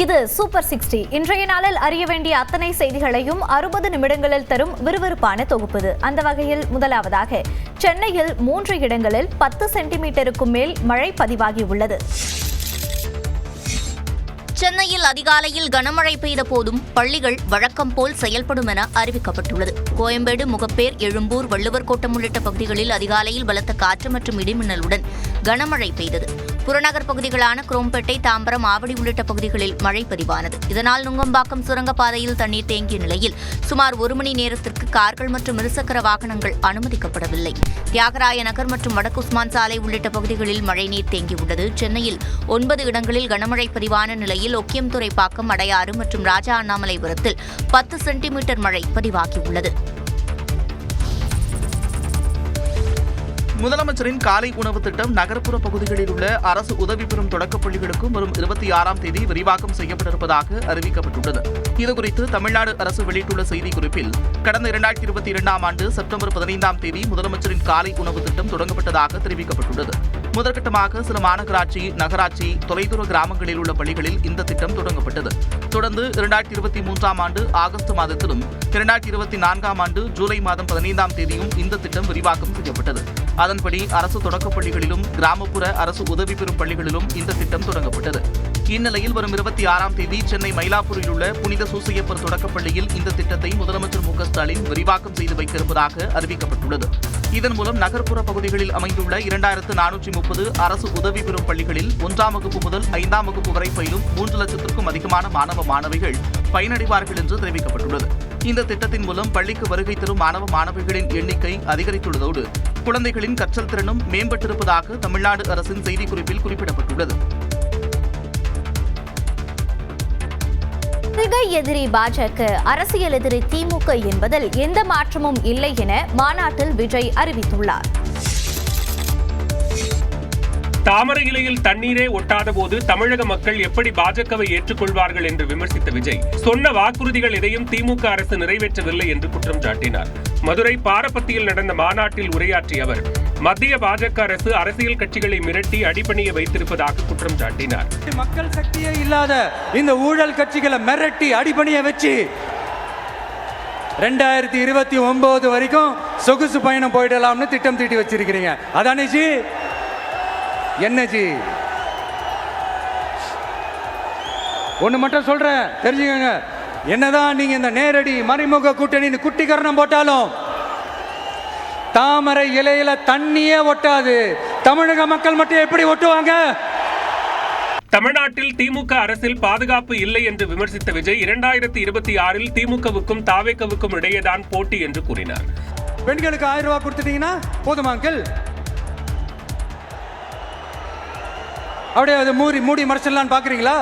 இது சூப்பர் 60. இன்றைய நாளில் அறிய வேண்டிய அத்தனை செய்திகளையும் 60 நிமிடங்களில் தரும் விறுவிறுப்பான தொகுப்பு. அந்த வகையில் முதலாவதாக சென்னையில் 3 இடங்களில் 10 சென்டிமீட்டருக்கும் மேல் மழை பதிவாகியுள்ளது. சென்னையில் அதிகாலையில் கனமழை பெய்த போதும் பள்ளிகள் வழக்கம் போல் செயல்படும் என அறிவிக்கப்பட்டுள்ளது. கோயம்பேடு, முகப்பேர், எழும்பூர், வள்ளுவர் கோட்டம் உள்ளிட்ட பகுதிகளில் அதிகாலையில் பலத்த காற்று மற்றும் இடிமின்னலுடன் கனமழை பெய்தது. புறநகர் பகுதிகளான குரோம்பேட்டை, தாம்பரம், ஆவடி உள்ளிட்ட பகுதிகளில் மழை பதிவானது. இதனால் நுங்கம்பாக்கம் சுரங்கப்பாதையில் தண்ணீர் தேங்கிய நிலையில் சுமார் 1 மணி நேரத்திற்கு கார்கள் மற்றும் இருசக்கர வாகனங்கள் அனுமதிக்கப்படவில்லை. தியாகராய நகர் மற்றும் வடக்கு உஸ்மான் சாலை உள்ளிட்ட பகுதிகளில் மழைநீர் தேங்கியுள்ளது. சென்னையில் 9 இடங்களில் கனமழை பதிவான நிலையில் ஒக்கியம்துறை பாக்கம், அடையாறு மற்றும் ராஜா அண்ணாமலைபுரத்தில் 10 சென்டிமீட்டர் மழை பதிவாகியுள்ளது. முதலமைச்சரின் காலை உணவு திட்டம் நகர்ப்புற பகுதிகளில் உள்ள அரசு உதவி பெறும் தொடக்கப் பள்ளிகளுக்கும் வரும் 26ஆம் தேதி விரிவாக்கம் செய்யப்பட்டிருப்பதாக அறிவிக்கப்பட்டுள்ளது. இதுகுறித்து தமிழ்நாடு அரசு வெளியிட்டுள்ள செய்திக்குறிப்பில், கடந்த 2022ஆம் ஆண்டு செப்டம்பர் 15ஆம் தேதி முதலமைச்சரின் காலை உணவு திட்டம் தொடங்கப்பட்டதாக தெரிவிக்கப்பட்டுள்ளது. முதற்கட்டமாக சில மாநகராட்சி, நகராட்சி, தொலைதூர கிராமங்களில் உள்ள பள்ளிகளில் இந்த திட்டம் தொடங்கப்பட்டது. தொடர்ந்து 2023ஆம் ஆண்டு ஆகஸ்ட் மாதத்திலும் 2024ஆம் ஆண்டு ஜூலை மாதம் 15ஆம் தேதியும் இந்த திட்டம் விரிவாக்கம் செய்யப்பட்டது. அதன்படி அரசு தொடக்கப் பள்ளிகளிலும் கிராமப்புற அரசு உதவி பெறும் பள்ளிகளிலும் இந்த திட்டம் தொடங்கப்பட்டது. இந்நிலையில் வரும் 26ஆம் தேதி சென்னை மயிலாப்பூரில் உள்ள புனித சூசையப்பர் தொடக்கப் பள்ளியில் இந்த திட்டத்தை முதலமைச்சர் மு க ஸ்டாலின் விரிவாக்கம் செய்து வைக்க இருப்பதாக அறிவிக்கப்பட்டுள்ளது. இதன் மூலம் நகர்ப்புற பகுதிகளில் அமைந்துள்ள 2430 அரசு உதவி பெறும் பள்ளிகளில் 1ஆம் வகுப்பு முதல் 5ஆம் வகுப்பு வரை பயிலும் 3 லட்சத்திற்கும் அதிகமான மாணவ மாணவிகள் பயனடைவார்கள் என்று தெரிவிக்கப்பட்டுள்ளது. இந்த திட்டத்தின் மூலம் பள்ளிக்கு வருகை தரும் மாணவ மாணவிகளின் எண்ணிக்கை அதிகரித்துள்ளதோடு குழந்தைகளின் கற்றல் திறனும் மேம்பட்டிருப்பதாக தமிழ்நாடு அரசின் செய்திக்குறிப்பில் குறிப்பிடப்பட்டுள்ளது. கொள்கை எதிரி பாஜக, அரசியல் எதிரி திமுக என்பதில் எந்த மாற்றமும் இல்லை என மாநாட்டில் விஜய் அறிவித்துள்ளார். தாமரை இலையில் தண்ணீரே ஒட்டாத போது தமிழக மக்கள் எப்படி பாஜகவை ஏற்றுக்கொள்வார்கள் என்று விமர்சித்த விஜய், சொன்ன வாக்குறுதிகள் எதையும் திமுக அரசு நிறைவேற்றவில்லை என்று குற்றம் சாட்டினார். மதுரை பாரப்பத்தியில் நடந்த மாநாட்டில் உரையாற்றிய அவர், மத்திய பாஜக அரசு அரசியல் கட்சிகளை மிரட்டி அடிபணிய வைத்திருப்பதாக குற்றம் சாட்டினார். மக்கள் சக்தியே இல்லாத இந்த ஊழல் கட்சிகளை மிரட்டி அடிபணிய வச்சு 2029 வரைக்கும் சொகுசு பயணம் போயிடலாம்னு திட்டம் தீட்டி வச்சிருக்கிறீங்க. அதானே ஜி? என்ன ஜி? ஒண்ணு மட்டும் சொல்றேன், தெரிஞ்சுக்கங்க. என்னதான் நீங்க இந்த நேரடி மறைமுக கூட்டணி குட்டிகரணம் போட்டாலும் தாமரை இலையில தண்ணியே ஒட்டாது. தமிழக மக்கள் மட்டும் எப்படி ஒட்டுவாங்க? தமிழ்நாட்டில் திமுக அரசில் பாதுகாப்பு இல்லை என்று விமர்சித்த விஜய், 2026இல் திமுகவுக்கும் தாவேகவுக்கும் இடையேதான் போட்டி என்று கூறினார். பெண்களுக்கு 1000 ரூபாய் கொடுத்துட்டீங்கன்னா போதுமா அங்கிள்? அப்படியே அது மூடி மறைச்சிடலான்னு பாக்குறீங்களா?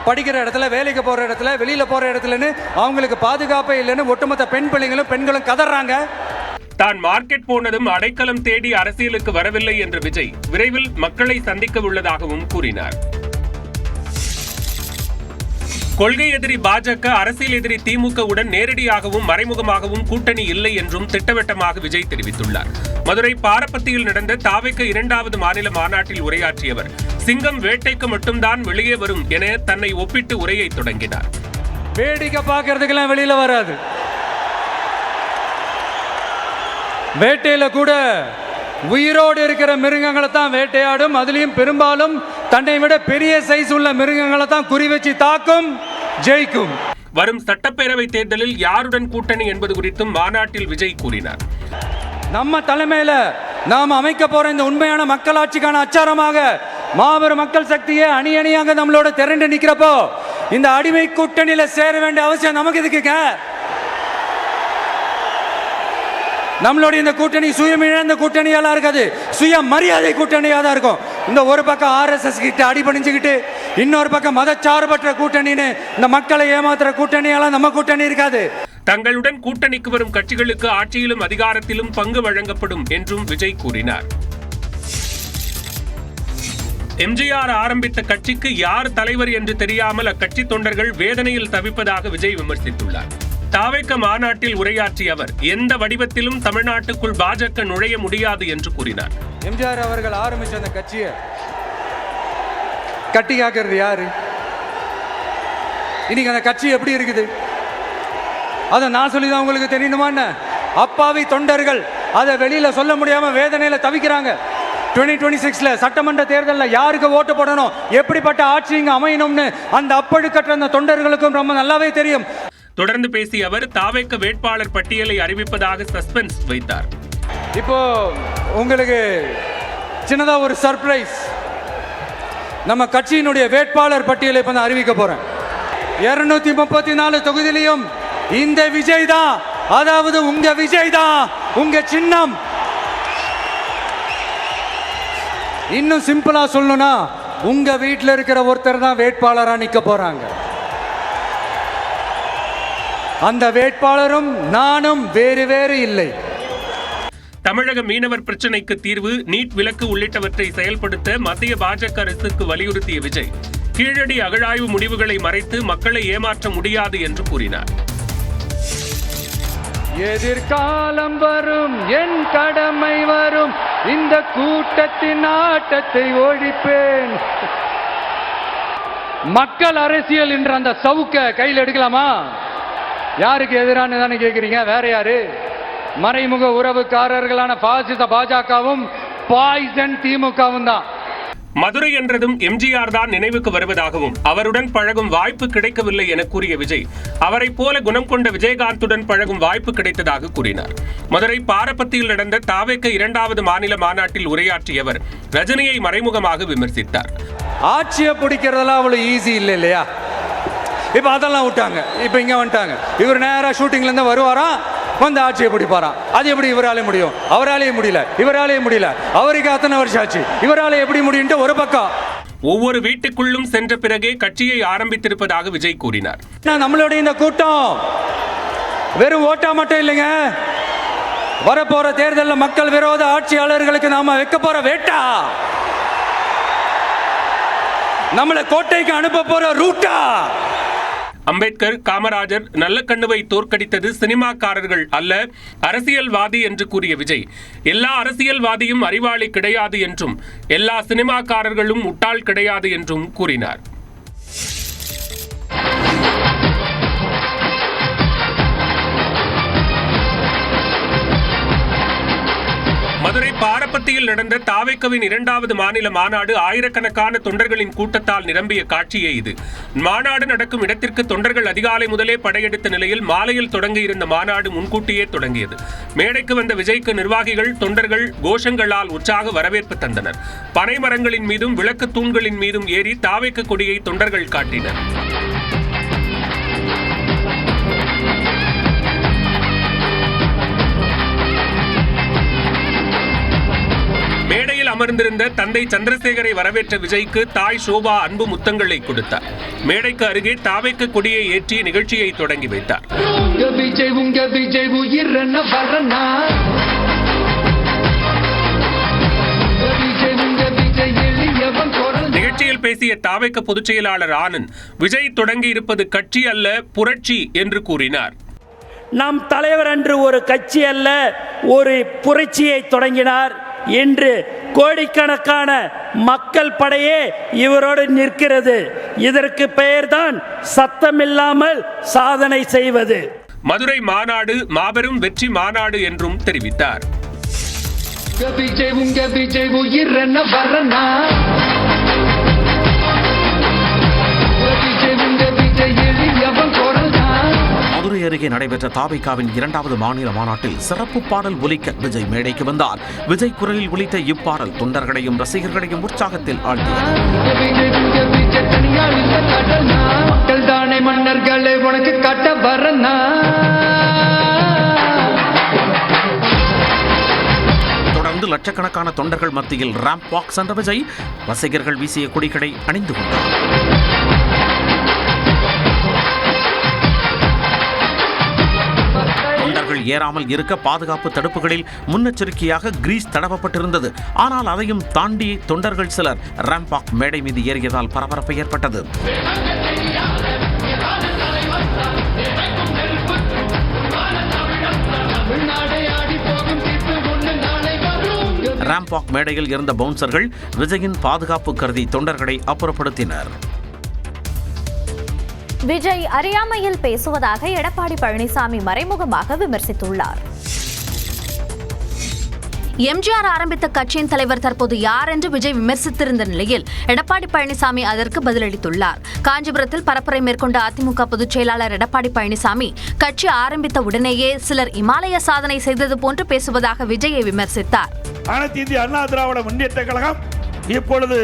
படிக்கிற இடத்துல, வேலைக்கு போற இடத்துல, வெளியில போற இடத்துலன்னு அவங்களுக்கு பாதுகாப்பே இல்லைன்னு ஒட்டுமொத்த பெண்களும் கதறாங்க. தான் மார்க்கெட் போனதும் அடைக்கலம் தேடி அரசியலுக்கு வரவில்லை என்ற விஜய் விரைவில் மக்களை சந்திக்க உள்ளதாகவும் கூறினார். கொள்கை எதிரி பாஜக, அரசியல் எதிரி திமுகவுடன் நேரடியாகவும் மறைமுகமாகவும் கூட்டணி இல்லை என்றும் திட்டவட்டமாக விஜய் தெரிவித்துள்ளார். மதுரை பாரப்பத்தியில் நடந்த தாவேக 2வது மாநில மாநாட்டில் உரையாற்றியவர், சிங்கம் வேட்டைக்கு மட்டும்தான் வெளியே வரும் என தன்னை ஒப்பிட்டு உரையை தொடங்கினார். வேடிக்கை பார்க்கறதுக்கெல்லாம் வெளியில வராது. வேட்டையில கூட உயிரோடு இருக்கிற மிருகங்களை தான் வேட்டையாடும். அதுலயும் பெரும்பாலும் தன்னை விட பெரிய சைஸ் உள்ள மிருகங்களை தான் குறி வச்சு தாக்கும், ஜெயிக்கும். வரும் சட்டப்பேரவை தேர்தலில் யாருடன் கூட்டணி என்பது குறித்தும் மாநாட்டில் விஜய் கூறினார். நம்ம தலைமையில நாம் அமைக்க போற இந்த உண்மையான மக்களாட்சிக்கான அச்சாரமாக மாபெரும் மக்கள் சக்தியே அணியாக நம்மளோட திரண்டு நிக்கிறப்போ இந்த அடிமை கூட்டணியில சேர வேண்டிய அவசியம் நமக்கு இருக்குங்க. நம்மளுடைய இந்த கூட்டணி சுயமிழந்த கூட்டணியால இருக்காது, சுய மரியாதை கூட்டணியா தான் இருக்கும். இந்த ஒரு பக்கம் RSS கிட்ட அடிபணிஞ்சுக்கிட்டு, இன்னொரு பக்கம் மதச்சார்பற்ற கூட்டணின்னு இந்த மக்களை ஏமாத்துற கூட்டணியால நம்ம கூட்டணி இருக்காது. தங்களுடன் கூட்டணிக்கு வரும் கட்சிகளுக்கு ஆட்சியிலும் அதிகாரத்திலும் பங்கு வழங்கப்படும் என்றும் விஜய் கூறினார். எம்ஜிஆர் ஆரம்பித்த கட்சிக்கு யார் தலைவர் என்று தெரியாமல் அக்கட்சி தொண்டர்கள் வேதனையில் தவிப்பதாக விஜய் விமர்சித்துள்ளார். தாவேக மாநாட்டில் உரையாற்றிய அவர், எந்த வடிவத்திலும் தமிழ்நாட்டுக்குள் பாஜக நுழைய முடியாது என்று கூறினார். எம்ஜிஆர் அவர்கள் ஆரம்பிச்ச அந்த கட்சியை கட்டி காக்கிறது யாரு? இன்னைக்கு அந்த கட்சி எப்படி இருக்குது அதை நான் சொல்லி தான் உங்களுக்கு தெரியணுமா என்ன? அப்பாவி தொண்டர்கள் அதை வெளியில சொல்ல முடியாம வேதனையில தவிக்கிறாங்க. 2026 சட்டமன்ற தேர்தலில் யாருக்கு ஓட்டு போடணும், எப்படிப்பட்ட ஆட்சி இங்க அமையணும்னு அந்த அப்பழுக்கற்ற அந்த தொண்டர்களுக்கும் ரொம்ப நல்லாவே தெரியும். தொடர்ந்து பேசிய அவர் தாவேக வேட்பாளர் பட்டியலை அறிவிப்பதாக சஸ்பென்ஸ் வைத்தார். இப்போ உங்களுக்கு சின்னதா ஒரு சர்ப்ரைஸ், நம்ம கட்சியினுடைய வேட்பாளர் பட்டியலை இப்ப நான் அறிவிக்க போறேன். 234 தொகுதியிலையும் இந்த விஜய் தான், அதாவது உங்க விஜய் தான் உங்க சின்னம். இன்னும் சிம்பிளா சொல்லணும்னா உங்க வீட்டில் இருக்கிற ஒருத்தர் தான் வேட்பாளரா நிக்க போறாங்க. அந்த வேட்பாளரும் நானும் வேறு வேறு இல்லை. தமிழக மீனவர் பிரச்சினைக்கு தீர்வு, நீட் விலக்கு உள்ளிட்டவற்றை செயல்படுத்த மத்திய பாஜக அரசுக்கு வலியுறுத்திய விஜய் கீழடி அகழாய்வு முடிவுகளை மறைத்து மக்களை ஏமாற்ற முடியாது என்று கூறினார். எதிர்காலம் வரும், என் கடமை வரும், இந்த கூட்டத்தின் ஆட்டத்தை ஒழிப்பேன். மக்கள் அரசியல் என்ற அந்த சவுக்க கையில் எடுக்கலாமா? யாருக்கு எதிரான தானே கேட்கிறீங்க? வேற யாரு? மறைமுக உறவுக்காரர்களான பாசிச பாஜகவும் பாய்சன் திமுகவும் தான். மதுரை என்றதும் எம்ஜிஆர் தான் நினைவுக்கு வருவதாகவும் அவருடன் பழகும் வாய்ப்பு கிடைக்கவில்லை என கூறிய விஜய் அவரை போல குணம் கொண்ட விஜயகாந்துடன் பழகும் வாய்ப்பு கிடைத்ததாக கூறினார். மதுரை பாரப்பத்தியில் நடந்த தாவேக 2வது மாநில மாநாட்டில் உரையாற்றிய அவர் ரஜினியை மறைமுகமாக விமர்சித்தார். ஆட்சியை பிடிக்கிறதெல்லாம் அவ்வளவு ஈஸி இல்லை இல்லையா? இப்ப அதெல்லாம் விட்டாங்க, இப்ப இங்க வந்துட்டாங்க. இவர் நேரா ஷூட்டிங்ல இருந்து வருவாராம், வந்து ஆட்சியை பிடிப்பாராம். அது எப்படி இவராலே முடியும்? அவராலேயே முடியல, இவராலேயே முடியல. அவருக்கு அத்தனை வருஷம் ஆச்சு, இவராலே எப்படி முடியும்? ஒரு பக்கம் ஒவ்வொரு வீட்டுக்குள்ளும் சென்ற பிறகே கட்சியை ஆரம்பித்திருப்பதாக விஜய் கூறினார். நம்மளுடைய இந்த கூட்டம் வெறும் ஓட்டா மட்டும் இல்லைங்க, வரப்போற தேர்தலில் மக்கள் விரோத ஆட்சியாளர்களுக்கு நாம வைக்க போற வேட்டா, நம்மளை கோட்டைக்கு அனுப்ப போற ரூட்டா. அம்பேத்கர், காமராஜர், நல்லக்கண்ணுவை தோற்கடித்தது சினிமாக்காரர்கள் அல்ல, அரசியல்வாதி என்று கூறிய விஜய் எல்லா அரசியல்வாதியும் அறிவாளி கிடையாது என்றும் எல்லா சினிமாக்காரர்களும் முட்டாள் கிடையாது என்றும் கூறினார். மதுரை பாரப்பத்தியில் நடந்த தாவேகவின் 2வது மாநில மாநாடு ஆயிரக்கணக்கான தொண்டர்களின் கூட்டத்தால் நிரம்பிய காட்சியே இது. மாநாடு நடக்கும் இடத்திற்கு தொண்டர்கள் அதிகாலை முதலே படையெடுத்த நிலையில் மாலையில் தொடங்க இருந்த மாநாடு முன்கூட்டியே தொடங்கியது. மேடைக்கு வந்த விஜய்க்கு நிர்வாகிகள், தொண்டர்கள் கோஷங்களால் உற்சாக வரவேற்பு தந்தனர். பனை மரங்களின் மீதும் விளக்கு தூண்களின் மீதும் ஏறி தாவேக கொடியை தொண்டர்கள் காட்டினர். மேடையில் அமர்ந்திருந்த தந்தை சந்திரசேகரை வரவேற்ற விஜய்க்கு தாய் சோபா அன்பு முத்தங்களை கொடுத்தார். மேடைக்கு அருகே தாவேக கொடியை ஏற்றி நிகழ்ச்சியை தொடங்கி வைத்தார். நிகழ்ச்சியில் பேசிய தாவேக பொதுச் செயலாளர் ஆனந்த் விஜய் தொடங்கி இருப்பது கட்சி அல்ல, புரட்சி என்று கூறினார். நம் தலைவர் அன்று ஒரு கட்சி அல்ல, ஒரு புரட்சியை தொடங்கினார். இன்று கோடிக்கணக்கான மக்கள் படையே இவரோடு நிற்கிறது. இதற்கு பெயர்தான் சத்தமில்லாமல் சாதனை செய்வது. மதுரை மாநாடு மாபெரும் வெற்றி மாநாடு என்றும் தெரிவித்தார். மதுரை அருகே நடைபெற்ற தாவேகாவின் 2வது மாநில மாநாட்டில் சிறப்பு பாடல் ஒலிக்க விஜய் மேடைக்கு வந்தார். விஜய் குரலில் ஒலித்த இப்பாடல் தொண்டர்களையும் ரசிகர்களையும் உற்சாகத்தில் ஆழ்த்தியது. தொடர்ந்து லட்சக்கணக்கான தொண்டர்கள் மத்தியில் ராம்ப் வாக் சென்ற விஜய் ரசிகர்கள் வீசிய கொடிகளை அணிந்து கொண்டார். தொண்டர்கள் ஏறாமல் இருக்க பாதுகாப்பு தடுப்புகளில் முன்னெச்சரிக்கையாக கிரீஸ் தடவப்பட்டிருந்தது. ஆனால் அதையும் தாண்டி தொண்டர்கள் சிலர் ராம்ப் வாக் மேடை மீது ஏறியதால் பரபரப்பு ஏற்பட்டது. ராம்ப் வாக் மேடையில் இருந்த பவுன்சர்கள் விஜயின் பாதுகாப்பு கருதி தொண்டர்களை அப்புறப்படுத்தினர். விஜய் அறியாமையில் பேசுவதாக எடப்பாடி பழனிசாமி மறைமுகமாக விமர்சித்துள்ளார். எம்ஜிஆர் ஆரம்பித்த கட்சியின் தலைவர் தற்போது யார் என்று விஜய் விமர்சித்திருந்த நிலையில் எடப்பாடி பழனிசாமி அதற்கு பதிலளித்துள்ளார். காஞ்சிபுரத்தில் பரப்புரை மேற்கொண்ட அதிமுக பொதுச் செயலாளர் எடப்பாடி பழனிசாமி கட்சி ஆரம்பித்த உடனேயே சிலர் இமாலய சாதனை செய்தது போன்று பேசுவதாக விஜயை விமர்சித்தார். அனைத்து இந்திய அண்ணா திராவிட முன்னேற்ற கழகம் இப்பொழுது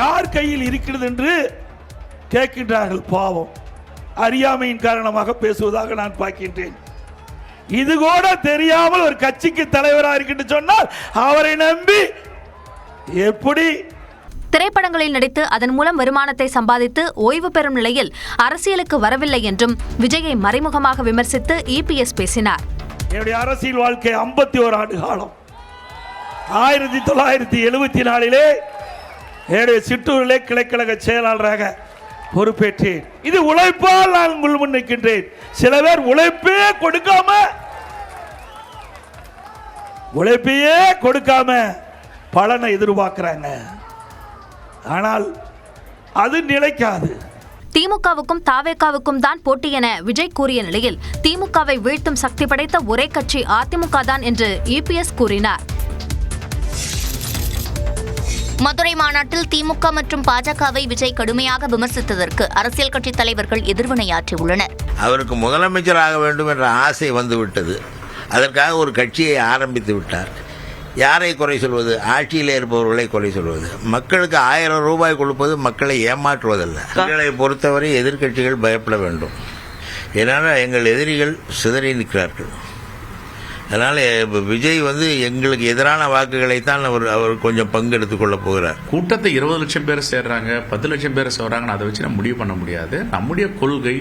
யார் கையில் இருக்கிறது என்று கேட்கின்றார்கள். பாவம், அறியாமையின் காரணமாக பேசுவதாக நான் பார்க்கின்றேன். இது கூட தெரியாமல் ஒரு கட்சிக்கு தலைவராக இருக்கின்ற சொன்னால் அவரை நம்பி எப்படி? திரைப்படங்களில் நடித்து அதன் மூலம் வருமானத்தை சம்பாதித்து ஓய்வு பெறும் நிலையில் அரசியலுக்கு வரவில்லை என்றும் விஜயை மறைமுகமாக விமர்சித்து இபிஎஸ் பேசினார். என்னுடைய அரசியல் வாழ்க்கை 51 ஆண்டு காலம். 1974 என்னுடைய சிற்றூரிலே கிளைக்கழக செயலாளராக பொறுப்பேற்றேன். இது உழைப்பால் நான் உங்கள் முன் நிற்கின்றேன். சில பேர் உழைப்பையே கொடுக்காம பலனை எதிர்பார்க்கிறாங்க. ஆனால் அது நிலைக்காது. திமுகவுக்கும் தாவேகாவுக்கும் தான் போட்டி என விஜய் கூறிய நிலையில் திமுகவை வீழ்த்தும் சக்தி படைத்த ஒரே கட்சி அதிமுக தான் என்று இபிஎஸ் கூறினார். மதுரை மாநாட்டில் திமுக மற்றும் பாஜகவை விஜய் கடுமையாக விமர்சித்ததற்கு அரசியல் கட்சி தலைவர்கள் எதிர்வினையாற்றியுள்ளனர். அவருக்கு முதலமைச்சராக வேண்டும் என்ற ஆசை வந்துவிட்டது. அதற்காக ஒரு கட்சியை ஆரம்பித்து விட்டார். யாரை குறை சொல்வது? ஆட்சியில் இருப்பவர்களை குறை சொல்வது. மக்களுக்கு 1000 ரூபாய் கொடுப்பது மக்களை ஏமாற்றுவதல்ல. மக்களை பொறுத்தவரை எதிர்க்கட்சிகள் பயப்பட வேண்டும். ஏன்னால் எங்கள் எதிரிகள் சிதறி நிற்கிறார்கள். அதனால் விஜய் எங்களுக்கு எதிரான வாக்குகளைத்தான் அவர் கொஞ்சம் பங்கெடுத்துக் கொள்ள போகிறார். கூட்டத்தை 20 லட்சம் பேர் சேர்றாங்க, 10 லட்சம் பேர் சேர்றாங்கன்னு அதை வச்சு நம்ம முடிவு பண்ண முடியாது. நம்முடைய கொள்கை,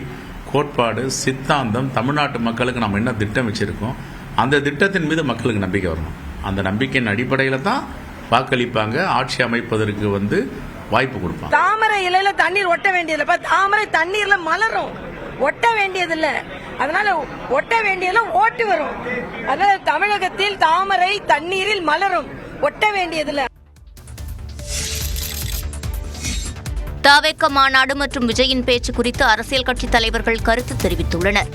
கோட்பாடு, சித்தாந்தம், தமிழ்நாட்டு மக்களுக்கு நம்ம என்ன திட்டம் வச்சிருக்கோம், அந்த திட்டத்தின் மீது மக்களுக்கு நம்பிக்கை வரணும். அந்த நம்பிக்கையின் அடிப்படையில் தான் வாக்களிப்பாங்க. ஆட்சி அமைப்பதற்கு வாய்ப்பு கொடுப்பாங்க. தாமரை இலையில தண்ணீர் ஒட்ட வேண்டியதில்ல, தாமரை தண்ணீர்ல மலரும், ஒட்ட வேண்டியதில்லை. அதனால ஒட்ட வேண்டியதுல ஓட்டு வரும். அதனால தமிழகத்தில் தாமரை தண்ணீரில் மலரும், ஒட்ட வேண்டியதில்லை. தாவேக மாநாடு மற்றும் விஜயின் பேச்சு குறித்து அரசியல் கட்சி தலைவர்கள் கருத்து தெரிவித்துள்ளனர்.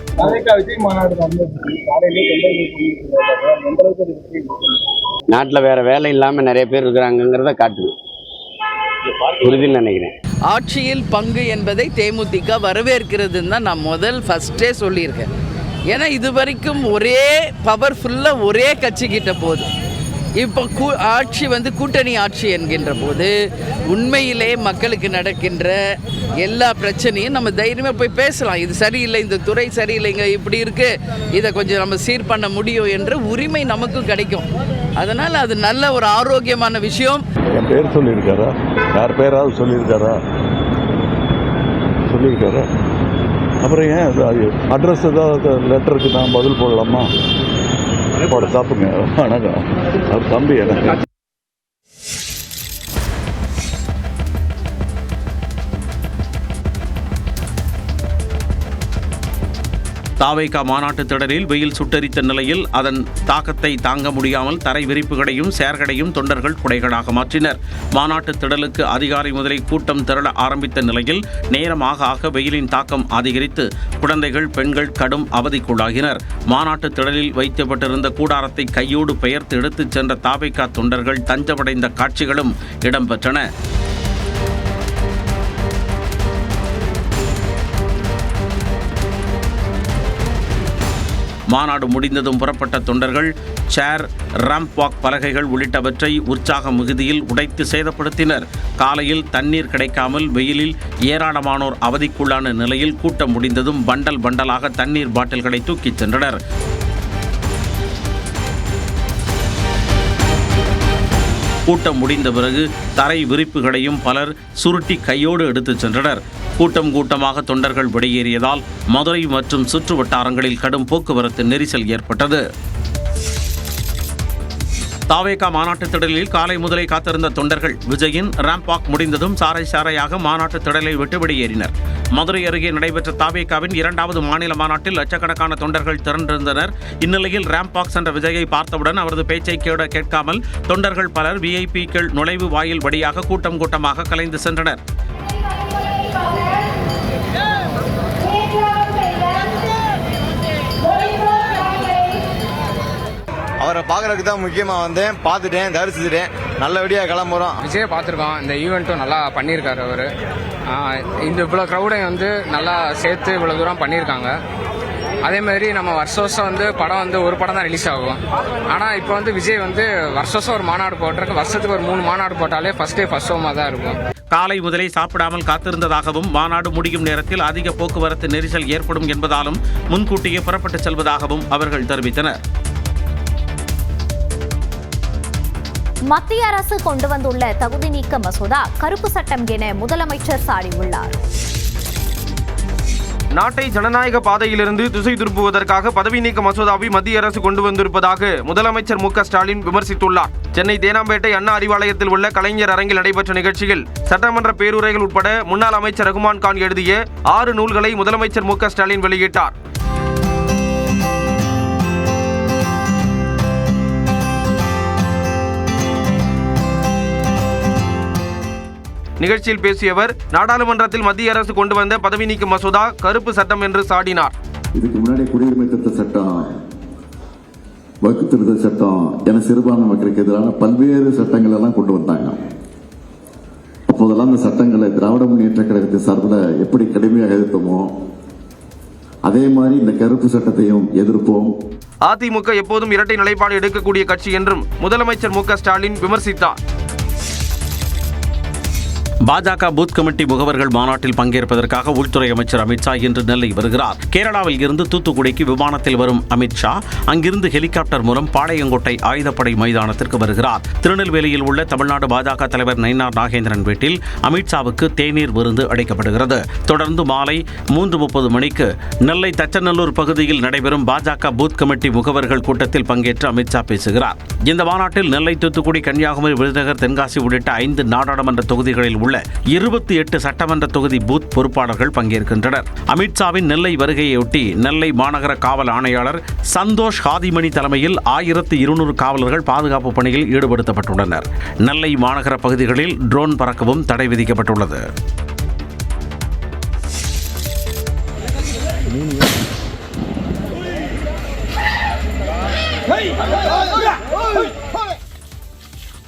நாட்டில் வேற வேலை இல்லாம நிறைய பேர் இருக்கிறாங்கிறத காட்டுது. உறுதின்னு நினைக்கிறேன். ஆட்சியில் பங்கு என்பதை தேமுதிக வரவேற்கிறதுன்னு தான் நான் ஃபர்ஸ்டே சொல்லியிருக்கேன். ஏன்னா இது வரைக்கும் ஒரே பவர்ஃபுல்லாக ஒரே கட்சிக்கிட்ட போகுது. இப்போ ஆட்சி கூட்டணி ஆட்சி என்கின்ற போது உண்மையிலே மக்களுக்கு நடக்கின்ற எல்லா பிரச்சனையும் நம்ம தைரியமாக போய் பேசலாம். இது சரியில்லை, இந்த துறை சரியில்லைங்க, இப்படி இருக்கு, இதை கொஞ்சம் நம்ம சீர் பண்ண முடியும் என்ற உரிமை நமக்கும் கிடைக்கும். அதனால் அது நல்ல ஒரு ஆரோக்கியமான விஷயம். என் பேர் சொல்லியிருக்காரா? யார் பேராவது சொல்லியிருக்காரா? அப்புறம் ஏன் அட்ரஸ் ஏதாவது லெட்டருக்கு நான் பதில் போடலாமா? போட சாப்பிடுங்க. வணக்கம். அவர் தம்பி எனக்கு. தாவேகா மாநாட்டு திடலில் வெயில் சுட்டெரித்த நிலையில் அதன் தாக்கத்தை தாங்க முடியாமல் தரை விரிப்புகளையும் சேர்களையும் தொண்டர்கள் குடைகளாக மாற்றினர். மாநாட்டு திடலுக்கு அதிகாலை முதலே கூட்டம் திரள ஆரம்பித்த நிலையில் நேரமாக ஆக வெயிலின் தாக்கம் அதிகரித்து குழந்தைகள், பெண்கள் கடும் அவதிக்குள்ளாகினர். மாநாட்டு திடலில் வைக்கப்பட்டிருந்த கூடாரத்தை கையோடு பெயர்த்து எடுத்துச் சென்ற தாவேகா தொண்டர்கள் தஞ்சமடைந்த காட்சிகளும் இடம்பெற்றன. மாநாடு முடிந்ததும் புறப்பட்ட தொண்டர்கள் சேர், ராம்ப் வாக் பலகைகள் உள்ளிட்டவற்றை உற்சாக மிகுதியில் உடைத்து சேதப்படுத்தினர். காலையில் தண்ணீர் கிடைக்காமல் வெயிலில் ஏராளமானோர் அவதிக்குள்ளான நிலையில் கூட்டம் முடிந்ததும் பண்டல் பண்டலாக தண்ணீர் பாட்டில்களை தூக்கிச் சென்றனர். கூட்டம் முடிந்த பிறகு தரை விரிப்புகளையும் பலர் சுருட்டி கையோடு எடுத்துச் சென்றனர். கூட்டமாக தொண்டர்கள் வெளியேறியதால் மதுரை மற்றும் சுற்று வட்டாரங்களில் கடும் போக்குவரத்து நெரிசல் ஏற்பட்டது. தாவேகா மாநாட்டு திடலில் காலை முதலே காத்திருந்த தொண்டர்கள் விஜயின் ராம்ப் வாக் முடிந்ததும் சாறை சாறையாக மாநாட்டு திடலை விட்டு வெளியேறினர். மதுரை அருகே நடைபெற்ற தாவேகாவின் 2வது மாநில மாநாட்டில் லட்சக்கணக்கான தொண்டர்கள் திரண்டிருந்தனர். இந்நிலையில் ராம்ப் வாக் சென்ற விஜயை பார்த்தவுடன் அவரது பேச்சை கேட்காமல் தொண்டர்கள் பலர் விஐபிக்கள் நுழைவு வாயில் வழியாக கூட்டமாக கலைந்து சென்றனர். அவரை பார்க்கறதுக்கு தான் முக்கியமாக வந்தேன், பார்த்துட்டேன், தரிசிச்சிட்டேன். நல்லபடியாக கிளம்புறோம். விஜய் பார்த்துருக்கோம். இந்த ஈவெண்ட்டும் நல்லா பண்ணியிருக்காரு அவர். இந்த இவ்வளோ க்ரௌடையும் வந்து நல்லா சேர்த்து இவ்வளோ தூரம் பண்ணியிருக்காங்க. அதே மாதிரி நம்ம வருஷம் படம் ஒரு படம் தான் ரிலீஸ் ஆகும். ஆனால் இப்போ விஜய் வருஷம் ஒரு மாநாடு போட்டிருக்கு. வருஷத்துக்கு ஒரு 3 மாநாடு போட்டாலே ஃபர்ஸ்ட் டே ஃபர்ஸ்ட் ஷோமாக தான் இருக்கும். காலை முதலே சாப்பிடாமல் காத்திருந்ததாகவும் மாநாடு முடியும் நேரத்தில் அதிக போக்குவரத்து நெரிசல் ஏற்படும் என்பதாலும் முன்கூட்டியே புறப்பட்டு செல்வதாகவும் அவர்கள் தெரிவித்தனர். மத்திய அரசு கொண்டு வந்துள்ள தகுதி நீக்க மசோதா கருப்பு சட்டம் என முதலமைச்சர் சாடியுள்ளார். நாட்டை ஜனநாயக பாதையிலிருந்து திசை திருப்புவதற்காக பதவி நீக்க மசோதாவை மத்திய அரசு கொண்டு வந்திருப்பதாக முதலமைச்சர் மு.க. ஸ்டாலின் விமர்சித்துள்ளார். சென்னை தேனாம்பேட்டை அண்ணா அறிவாலயத்தில் உள்ள கலைஞர் அரங்கில் நடைபெற்ற நிகழ்ச்சியில் சட்டமன்ற பேருரைகள் உட்பட முன்னாள் அமைச்சர் ரகுமான் கான் எழுதிய 6 நூல்களை முதலமைச்சர் மு.க. ஸ்டாலின் வெளியிட்டார். நிகழ்ச்சியில் பேசிய அவர், நாடாளுமன்றத்தில் மத்திய அரசு கொண்டு வந்த பதவி நீக்க மசோதா கருப்பு சட்டம் என்று சாடினார். இதுக்கு முன்னாடி குடியுரிமை திருத்த சட்டம், வக்கு திருத்த சட்டம் என சிறுபான்மை மக்களுக்கு எதிரான பல்வேறு சட்டங்கள் எல்லாம் கொண்டு வந்தாங்க. அப்போதெல்லாம் அந்த சட்டங்களை திராவிட முன்னேற்ற கழகத்தின் சார்பில் எப்படி கடுமையாக எதிர்த்தோமோ அதே மாதிரி இந்த கருப்பு சட்டத்தையும் எதிர்ப்போம். அதிமுக எப்போதும் இரட்டை நிலைப்பாடு எடுக்கக்கூடிய கட்சி என்றும் முதலமைச்சர் மு.க. ஸ்டாலின் விமர்சித்தார். பாஜக பூத் கமிட்டி முகவர்கள் மாநாட்டில் பங்கேற்பதற்காக உள்துறை அமைச்சர் அமித்ஷா இன்று நெல்லை வருகிறார். கேரளாவில் இருந்து தூத்துக்குடிக்கு விமானத்தில் வரும் அமித்ஷா அங்கிருந்து ஹெலிகாப்டர் மூலம் பாளையங்கோட்டை ஆயுதப்படை மைதானத்திற்கு வருகிறார். திருநெல்வேலியில் உள்ள தமிழ்நாடு பாஜக தலைவர் நயினார் நாகேந்திரன் வீட்டில் அமித்ஷாவுக்கு தேநீர் விருந்து அளிக்கப்படுகிறது. தொடர்ந்து மாலை 3:30 மணிக்கு நெல்லை தச்சநல்லூர் பகுதியில் நடைபெறும் பாஜக பூத் கமிட்டி முகவர்கள் கூட்டத்தில் பங்கேற்று அமித்ஷா பேசுகிறார். இந்த மாநாட்டில் நெல்லை, தூத்துக்குடி, கன்னியாகுமரி, விருதுநகர், தென்காசி உள்ளிட்ட 5 நாடாளுமன்ற தொகுதிகளில் உள்ள 28 சட்டமன்ற தொகுதி பூத் பொறுப்பாளர்கள் பங்கேற்கின்றனர். அமித்ஷாவின் நெல்லை வருகையொட்டி நெல்லை மாநகர காவல் ஆணையாளர் சந்தோஷ் ஹாதிமணி தலைமையில் 1200 காவலர்கள் பாதுகாப்பு பணியில் ஈடுபடுத்தப்பட்டுள்ளனர். நெல்லை மாநகர பகுதிகளில் ட்ரோன் பறக்கவும் தடை விதிக்கப்பட்டுள்ளது.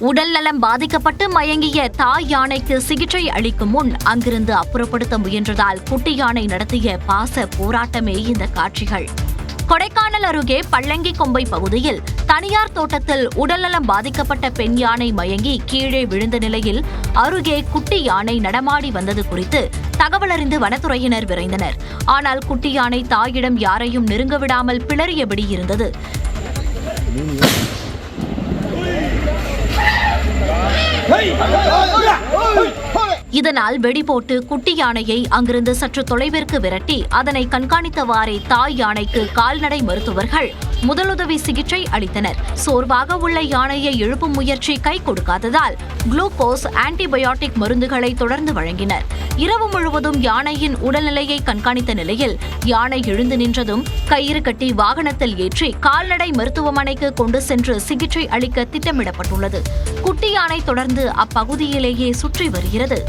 உடல்நலம் பாதிக்கப்பட்டு மயங்கிய தாய் யானைக்கு சிகிச்சை அளிக்கும் முன் அங்கிருந்து அப்புறப்படுத்த முயன்றதால் குட்டி யானை நடத்திய பாச போராட்டமே இந்த காட்சிகள். கொடைக்கானல் அருகே பள்ளங்கி கொம்பை பகுதியில் தனியார் தோட்டத்தில் உடல்நலம் பாதிக்கப்பட்ட பெண் யானை மயங்கி கீழே விழுந்த நிலையில் அருகே குட்டி யானை நடமாடி வந்தது குறித்து தகவல் அறிந்து வனத்துறையினர் விரைந்தனர். ஆனால் குட்டி யானை தாயிடம் யாரையும் நெருங்க விடாமல் பிளறியபடி இருந்தது. இதனால் வெடிபோட்டு குட்டி யானையை அங்கிருந்து சற்று தொலைவிற்கு விரட்டி அதனை கண்காணித்தவாறே தாய் யானைக்கு கால்நடை மருத்துவர்கள் முதலுதவி சிகிச்சை அளித்தனர். சோர்வாக உள்ள யானையை எழுப்பும் முயற்சி கை கொடுக்காததால் குளுக்கோஸ், ஆன்டிபயோட்டிக் மருந்துகளை தொடர்ந்து வழங்கினர். இரவு முழுவதும் யானையின் உடல்நிலையை கண்காணித்த நிலையில் யானை எழுந்து நின்றதும் கயிறு கட்டி வாகனத்தில் ஏற்றி கால்நடை மருத்துவமனைக்கு கொண்டு சென்று சிகிச்சை அளிக்க திட்டமிடப்பட்டுள்ளது. குட்டி யானை தொடர்ந்து அப்பகுதியிலேயே சுற்றி வருகிறது.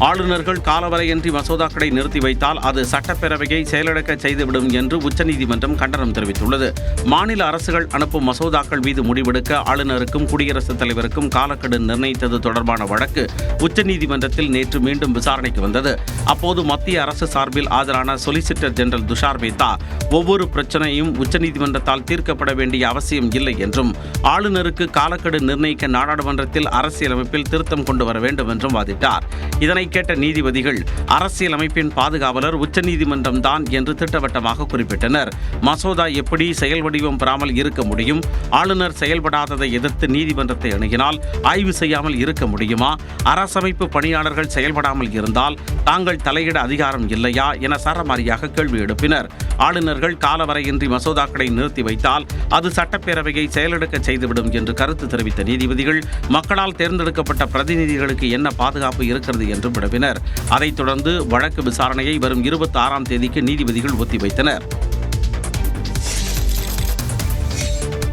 ஆளுநர்கள் காலவரையின்றி மசோதாக்களை நிறுத்தி வைத்தால் அது சட்டப்பேரவையை செயலிழக்க செய்துவிடும் என்று உச்சநீதிமன்றம் கண்டனம் தெரிவித்துள்ளது. மாநில அரசுகள் அனுப்பும் மசோதாக்கள் மீது முடிவெடுக்க ஆளுநருக்கும் குடியரசுத் தலைவருக்கும் காலக்கெடு நிர்ணயித்தது தொடர்பான வழக்கு உச்சநீதிமன்றத்தில் நேற்று மீண்டும் விசாரணைக்கு வந்தது. அப்போது மத்திய அரசு சார்பில் ஆஜரான சொலிசிட்டர் ஜெனரல் துஷார் மேத்தா ஒவ்வொரு பிரச்சனையும் உச்சநீதிமன்றத்தால் தீர்க்கப்பட வேண்டிய அவசியம் இல்லை என்றும் ஆளுநருக்கு காலக்கெடு நிர்ணயிக்க நாடாளுமன்றத்தில் அரசியலமைப்பில் திருத்தம் கொண்டு வர வேண்டும் என்றும் வாதிட்டார். இதனை கேட்ட நீதிபதிகள் அரசியலமைப்பின் பாதுகாவலர் உச்சநீதிமன்றம் தான் என்று திட்டவட்டமாக குறிப்பிட்டனர். மசோதா எப்படி செயல் வடிவம் பெறாமல் இருக்க முடியும்? ஆளுநர் செயல்படாததை எதிர்த்து நீதிமன்றத்தை அணுகினால் ஆய்வு செய்யாமல் இருக்க முடியுமா? அரசமைப்பு பணியாளர்கள் செயல்படாமல் இருந்தால் தாங்கள் தலையிட அதிகாரம் இல்லையா என சரமாரியாக கேள்வி எழுப்பினர். ஆளுநர்கள் காலவரையின்றி மசோதாக்களை நிறுத்தி வைத்தால் அது சட்டப்பேரவையை செயலிழக்க செய்துவிடும் என்று கருத்து தெரிவித்த நீதிபதிகள் மக்களால் தேர்ந்தெடுக்கப்பட்ட பிரதிநிதிகளுக்கு என்ன பாதுகாப்பு இருக்கிறது என்று வினவினர். அதைத் தொடர்ந்து வழக்கு விசாரணையை வரும் 26ஆம் தேதிக்கு நீதிபதிகள் ஒத்திவைத்தனர்.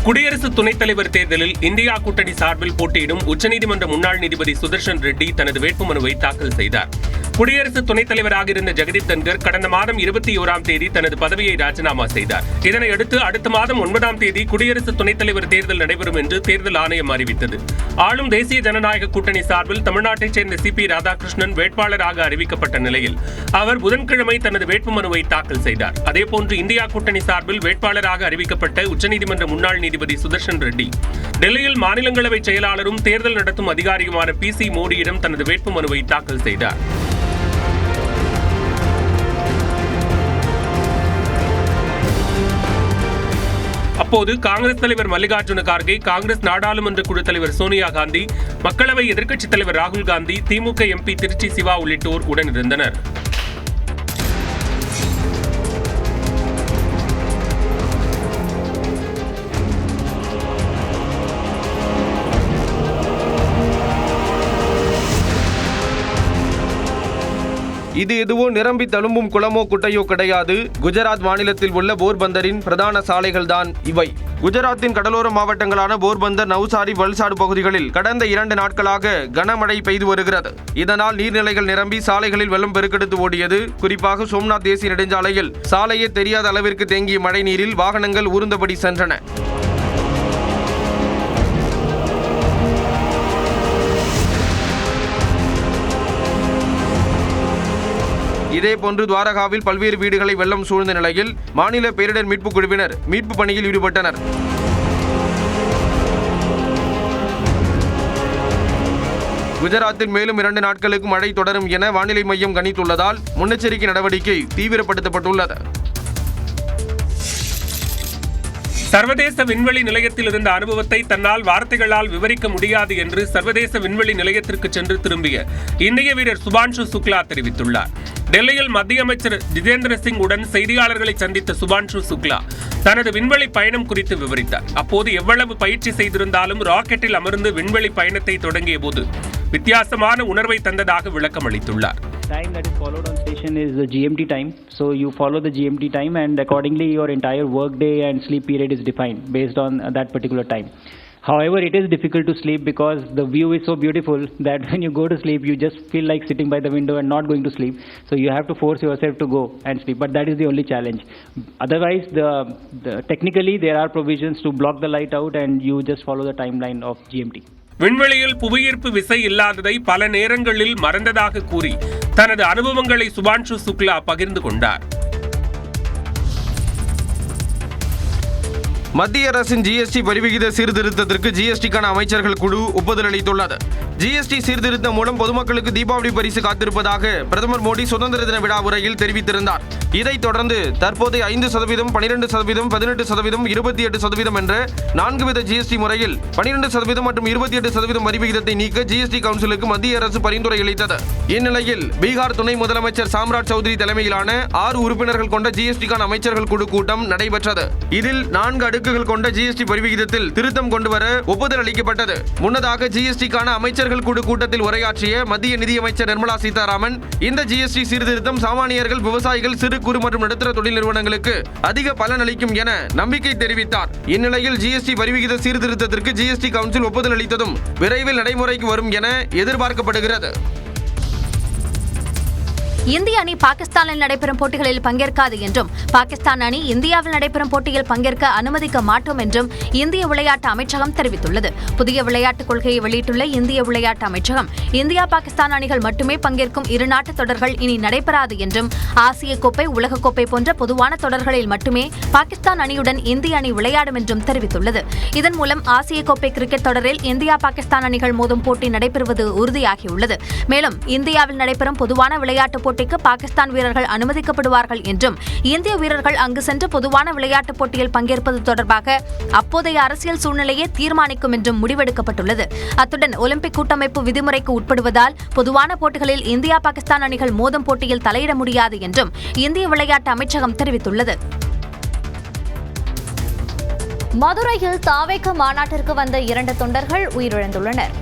குடியரசு துணைத் தலைவர் தேர்தலில் இந்தியா கூட்டணி சார்பில் போட்டியிடும் உச்சநீதிமன்ற முன்னாள் நீதிபதி சுதர்ஷன் ரெட்டி தனது வேட்புமனுவை தாக்கல் செய்தார். குடியரசு துணைத் தலைவராக இருந்த ஜெகதீப் தன்கர் கடந்த மாதம் 21ஆம் தேதி தனது பதவியை ராஜினாமா செய்தார். இதனையடுத்து அடுத்த மாதம் 9ஆம் தேதி குடியரசு துணைத் தலைவர் தேர்தல் நடைபெறும் என்று தேர்தல் ஆணையம் அறிவித்தது. ஆளும் தேசிய ஜனநாயக கூட்டணி சார்பில் தமிழ்நாட்டைச் சேர்ந்த CP ராதாகிருஷ்ணன் வேட்பாளராக அறிவிக்கப்பட்ட நிலையில் அவர் புதன்கிழமை தனது வேட்புமனுவை தாக்கல் செய்தார். அதேபோன்று இந்தியா கூட்டணி சார்பில் வேட்பாளராக அறிவிக்கப்பட்ட உச்சநீதிமன்ற முன்னாள் நீதிபதி சுதர்ஷன் ரெட்டி டெல்லியில் மாநிலங்களவை செயலாளரும் தேர்தல் நடத்தும் அதிகாரியுமான PC மோடியிடம் தனது வேட்புமனுவை தாக்கல் செய்தார். அப்போது காங்கிரஸ் தலைவர் மல்லிகார்ஜுன கார்கே, காங்கிரஸ் நாடாளுமன்ற குழு தலைவர் சோனியா காந்தி, மக்களவை எதிர்க்கட்சித் தலைவர் ராகுல் காந்தி, திமுக MP திருச்சி சிவா உள்ளிட்டோர் உடனிருந்தனர். இது எதுவோ நிரம்பி தழும்பும் குளமோ குட்டையோ கிடையாது. குஜராத் மாநிலத்தில் உள்ள போர்பந்தரின் பிரதான சாலைகள்தான் இவை. குஜராத்தின் கடலோர மாவட்டங்களான போர்பந்தர், நவ்சாரி, வல்சாடு பகுதிகளில் கடந்த 2 நாட்களாக கனமழை பெய்து வருகிறது. இதனால் நீர்நிலைகள் நிரம்பி சாலைகளில் வெள்ளம் பெருக்கெடுத்து ஓடியது. குறிப்பாக சோம்நாத் தேசிய நெடுஞ்சாலையில் சாலையே தெரியாத அளவிற்கு தேங்கிய மழை நீரில் வாகனங்கள் ஊர்ந்தபடி சென்றன. இதேபோன்று துவாரகாவில் பல்வேறு வீடுகளை வெள்ளம் சூழ்ந்த நிலையில் மாநில பேரிடர் மீட்புக் குழுவினர் மீட்பு பணியில் ஈடுபட்டனர். குஜராத்தில் மேலும் 2 நாட்களுக்கு மழை தொடரும் என வானிலை மையம் கணித்துள்ளதால் முன்னெச்சரிக்கை நடவடிக்கை தீவிரப்படுத்தப்பட்டுள்ளது. சர்வதேச விண்வெளி நிலையத்தில் இருந்த அனுபவத்தை தன்னால் வார்த்தைகளால் விவரிக்க முடியாது என்று சர்வதேச விண்வெளி நிலையத்திற்கு சென்று திரும்பிய இந்திய வீரர் சுபான்ஷு சுக்லா தெரிவித்துள்ளார். டெல்லியில் மத்திய அமைச்சர் ஜிதேந்திர சிங் உடன் செய்தியாளர்களை சந்தித்த சுபான்ஷு சுக்லா தனது விண்வெளி பயணம் குறித்து விவரித்தார். அப்போது எவ்வளவு பயிற்சி செய்திருந்தாலும் ராக்கெட்டில் அமர்ந்து விண்வெளி பயணத்தை தொடங்கிய போது வித்தியாசமான உணர்வை தந்ததாக விளக்கம் அளித்துள்ளார். Time that is followed on station is the GMT time. So you follow the GMT time and accordingly your entire work day and sleep period is defined based on that particular time. However, it is difficult to sleep because the view is so beautiful that when you go to sleep, you just feel like sitting by the window and not going to sleep. So you have to force yourself to go and sleep. But that is the only challenge. Otherwise, technically there are provisions to block the light out and you just follow the timeline of GMT. விண்வெளியில் புவியீர்ப்பு விசை இல்லாததை பல நேரங்களில் மறந்ததாக கூறி தனது அனுபவங்களை சுபான்ஷு சுக்லா பகிர்ந்து கொண்டார். மத்திய அரசின் GST வரிவிகித சீர்திருத்தத்திற்கு GSTக்கான அமைச்சர்கள் குழு ஒப்புதல் அளித்துள்ளது. GST சீர்திருத்தம் மூலம் பொதுமக்களுக்கு தீபாவளி பரிசு காத்திருப்பதாக பிரதமர் மோடி சுதந்திர தின விழா உரையில் தெரிவித்திருந்தார். இதைத் தொடர்ந்து தற்போதைய 5%, 12%, 18%, 28% என்ற 4 வித GST முறையில் 12% மற்றும் 28% வரி விகிதத்தை நீக்க GST கவுன்சிலுக்கு மத்திய அரசு பரிந்துரை அளித்தது. இந்நிலையில் பீகார் துணை முதலமைச்சர் சாம்ராட் சௌத்ரி தலைமையிலான 6 உறுப்பினர்கள் கொண்ட GSTக்கான அமைச்சர்கள் குழு கூட்டம் நடைபெற்றது. இதில் 4 அடுக்குகள் கொண்ட GST வரி விகிதத்தில் திருத்தம் கொண்டுவர ஒப்புதல் அளிக்கப்பட்டது. முன்னதாக GSTக்கான அமைச்சர்கள் குழு கூட்டத்தில் உரையாற்றிய மத்திய நிதியமைச்சர் நிர்மலா சீதாராமன் இந்த GST சீர்திருத்தம் சாமானியர்கள், விவசாயிகள், சிறு குறு மற்றும் நடுத்தர தொழில் நிறுவனங்களுக்கு அதிக பலன் அளிக்கும் என நம்பிக்கை தெரிவித்தார். இந்நிலையில் GST வரிவிகித சீர்திருத்தத்திற்கு GST கவுன்சில் ஒப்புதல் அளித்ததும் விரைவில் நடைமுறைக்கு வரும் என எதிர்பார்க்கப்படுகிறது. இந்திய அணி பாகிஸ்தானில் நடைபெறும் போட்டிகளில் பங்கேற்காது என்றும், பாகிஸ்தான் அணி இந்தியாவில் நடைபெறும் போட்டியில் பங்கேற்க அனுமதிக்க மாட்டோம் என்றும் இந்திய விளையாட்டு அமைச்சகம் தெரிவித்துள்ளது. புதிய விளையாட்டுக் கொள்கையை வெளியிட்டுள்ள இந்திய விளையாட்டு அமைச்சகம், இந்தியா பாகிஸ்தான் அணிகள் மட்டுமே பங்கேற்கும் 2 நாட்டு தொடர்கள் இனி நடைபெறாது என்றும், ஆசிய கோப்பை, உலகக்கோப்பை போன்ற பொதுவான தொடர்களில் மட்டுமே பாகிஸ்தான் அணியுடன் இந்திய அணி விளையாடும் என்றும் தெரிவித்துள்ளது. இதன் மூலம் ஆசிய கோப்பை கிரிக்கெட் தொடரில் இந்தியா பாகிஸ்தான் அணிகள் மோதும் போட்டி நடைபெறுவது உறுதியாகியுள்ளது. மேலும் இந்தியாவில் நடைபெறும் பொதுவான விளையாட்டுப் போட்டிக்கு பாகிஸ்தான் வீரர்கள் அனுமதிக்கப்படுவார்கள் என்றும், இந்திய வீரர்கள் அங்கு சென்று பொதுவான விளையாட்டுப் போட்டியில் பங்கேற்பது தொடர்பாக அப்போதைய அரசியல் சூழ்நிலையை தீர்மானிக்கும் என்றும் முடிவெடுக்கப்பட்டுள்ளது. அத்துடன் ஒலிம்பிக் கூட்டமைப்பு விதிமுறைக்கு உட்படுவதால் பொதுவான போட்டிகளில் இந்தியா பாகிஸ்தான் அணிகள் மோதும் போட்டியில் தலையிட முடியாது என்றும் இந்திய விளையாட்டு அமைச்சகம் தெரிவித்துள்ளது. மதுரையில் தாவேக மாநாட்டிற்கு வந்த 2 தொண்டர்கள் உயிரிழந்துள்ளனர்.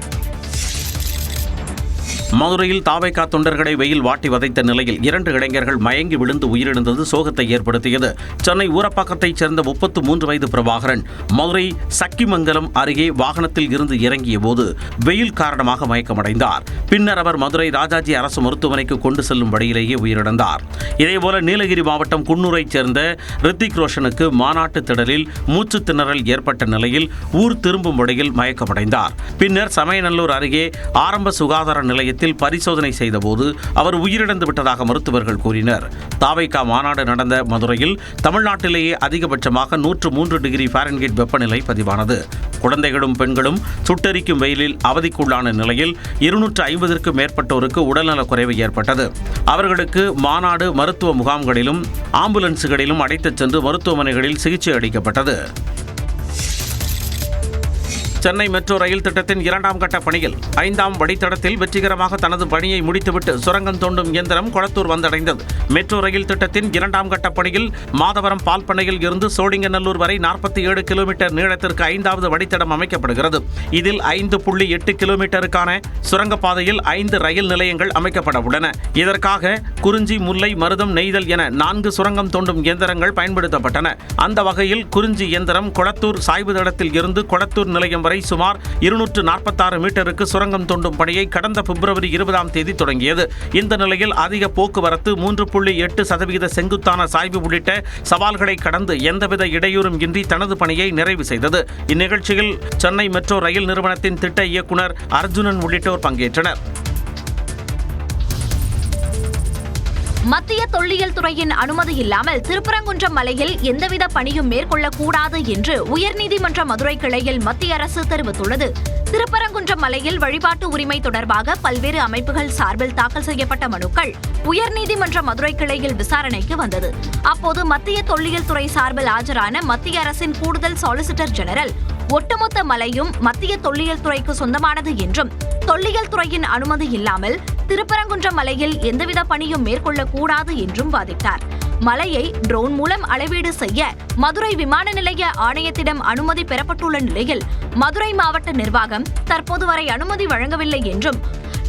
மதுரையில் தாவேகா தொண்டர்களை வெயில் வாட்டி வதைத்த நிலையில் 2 இளைஞர்கள் மயங்கி விழுந்து உயிரிழந்தது சோகத்தை ஏற்படுத்தியது. சென்னை ஊரப்பாக்கத்தைச் சேர்ந்த 33 வயது பிரபாகரன் மதுரை சக்கிமங்கலம் அருகே வாகனத்தில் இருந்து இறங்கிய போது வெயில் காரணமாக மயக்கமடைந்தார். பின்னர் அவர் மதுரை ராஜாஜி அரசு மருத்துவமனைக்கு கொண்டு செல்லும் வழியிலேயே உயிரிழந்தார். இதேபோல நீலகிரி மாவட்டம் குன்னூரைச் சேர்ந்த ரித்திக் ரோஷனுக்கு மாநாட்டு திடலில் மூச்சு திணறல் ஏற்பட்ட நிலையில் ஊர் திரும்பும் வழியில் மயக்கமடைந்தார். பின்னர் சமயநல்லூர் அருகே ஆரம்ப சுகாதார நிலையத்தில் பரிசோதனை செய்தபோது அவர் உயிரிழந்து விட்டதாக மருத்துவர்கள் கூறினர். தாவேகா மாநாடு நடந்த மதுரையில் தமிழ்நாட்டிலேயே அதிகபட்சமாக 103 டிகிரி ஃபாரன்ஹீட் வெப்பநிலை பதிவானது. குழந்தைகளும் பெண்களும் சுட்டெரிக்கும் வெயிலில் அவதிக்குள்ளான நிலையில் 250க்கும் மேற்பட்டோருக்கு உடல்நலக் குறைவு ஏற்பட்டது. அவர்களுக்கு மாநாடு மருத்துவ முகாம்களிலும் ஆம்புலன்ஸ்களிலும் அழைத்துச் சென்று மருத்துவமனைகளில் சிகிச்சை அளிக்கப்பட்டது. சென்னை மெட்ரோ ரயில் திட்டத்தின் 2ஆம் கட்ட பணியில் 5ஆம் வழித்தடத்தில் வெற்றிகரமாக தனது பணியை முடித்துவிட்டு சுரங்கம் தோண்டும் இயந்திரம் கொளத்தூர் வந்தடைந்தது. மெட்ரோ ரயில் திட்டத்தின் 2ஆம் கட்ட பணியில் மாதவரம் பால் பண்ணையில் இருந்து சோழிங்கநல்லூர் வரை 47 கிலோமீட்டர் நீளத்திற்கு 5வது வழித்தடம் அமைக்கப்படுகிறது. இதில் 5.8 கிலோமீட்டருக்கான சுரங்கப்பாதையில் 5 ரயில் நிலையங்கள் அமைக்கப்பட உள்ளன. இதற்காக குறிஞ்சி, முல்லை, மருதம், நெய்தல் என 4 சுரங்கம் தோண்டும் இயந்திரங்கள் பயன்படுத்தப்பட்டன. அந்த வகையில் குறிஞ்சி இயந்திரம் கொளத்தூர் சாய்வு தடத்தில் இருந்து கொளத்தூர் நிலையம் வரை சுமார் 246 மீட்டருக்கு சுரங்கம் தோண்டும் பணியை கடந்த பிப்ரவரி 20ஆம் தேதி தொடங்கியது. இந்த நிலையில் அதிக போக்குவரத்து, 3.8% செங்குத்தான சாய்வு உள்ளிட்ட சவால்களை கடந்து எந்தவித இடையூறும் இன்றி தனது பணியை நிறைவு செய்தது. இந்நிகழ்ச்சியில் சென்னை மெட்ரோ ரயில் நிறுவனத்தின் திட்ட இயக்குனர் அர்ஜுனன் உள்ளிட்டோர் பங்கேற்றனர். மத்திய தொல்லியல் துறையின் அனுமதி இல்லாமல் திருப்பரங்குன்றம் மலையில் எந்தவித பணியும் மேற்கொள்ளக்கூடாது என்று உயர்நீதிமன்ற மதுரை கிளையில் மத்திய அரசு தெரிவித்துள்ளது. திருப்பரங்குன்றம் மலையில் வழிபாட்டு உரிமை தொடர்பாக பல்வேறு அமைப்புகள் சார்பில் தாக்கல் செய்யப்பட்ட மனுக்கள் உயர்நீதிமன்ற மதுரை கிளையில் விசாரணைக்கு வந்தது. அப்போது மத்திய தொல்லியல் துறை சார்பில் ஆஜரான மத்திய அரசின் கூடுதல் சாலிசிட்டர் ஜெனரல் ஒட்டுமொத்த மலையும் மத்திய தொல்லியல் துறைக்கு சொந்தமானது என்றும் தொல்லியல் துறையின் அனுமதி இல்லாமல் திருப்பரங்குன்றம் மலையில் எந்தவித பணியும் மேற்கொள்ளக்கூடாது என்றும் வாதிட்டார். மலையை ட்ரோன் மூலம் அளவீடு செய்ய மதுரை விமான நிலைய ஆணையத்திடம் அனுமதி பெறப்பட்டுள்ள நிலையில் மதுரை மாவட்ட நிர்வாகம் தற்போது வரை அனுமதி வழங்கவில்லை என்றும்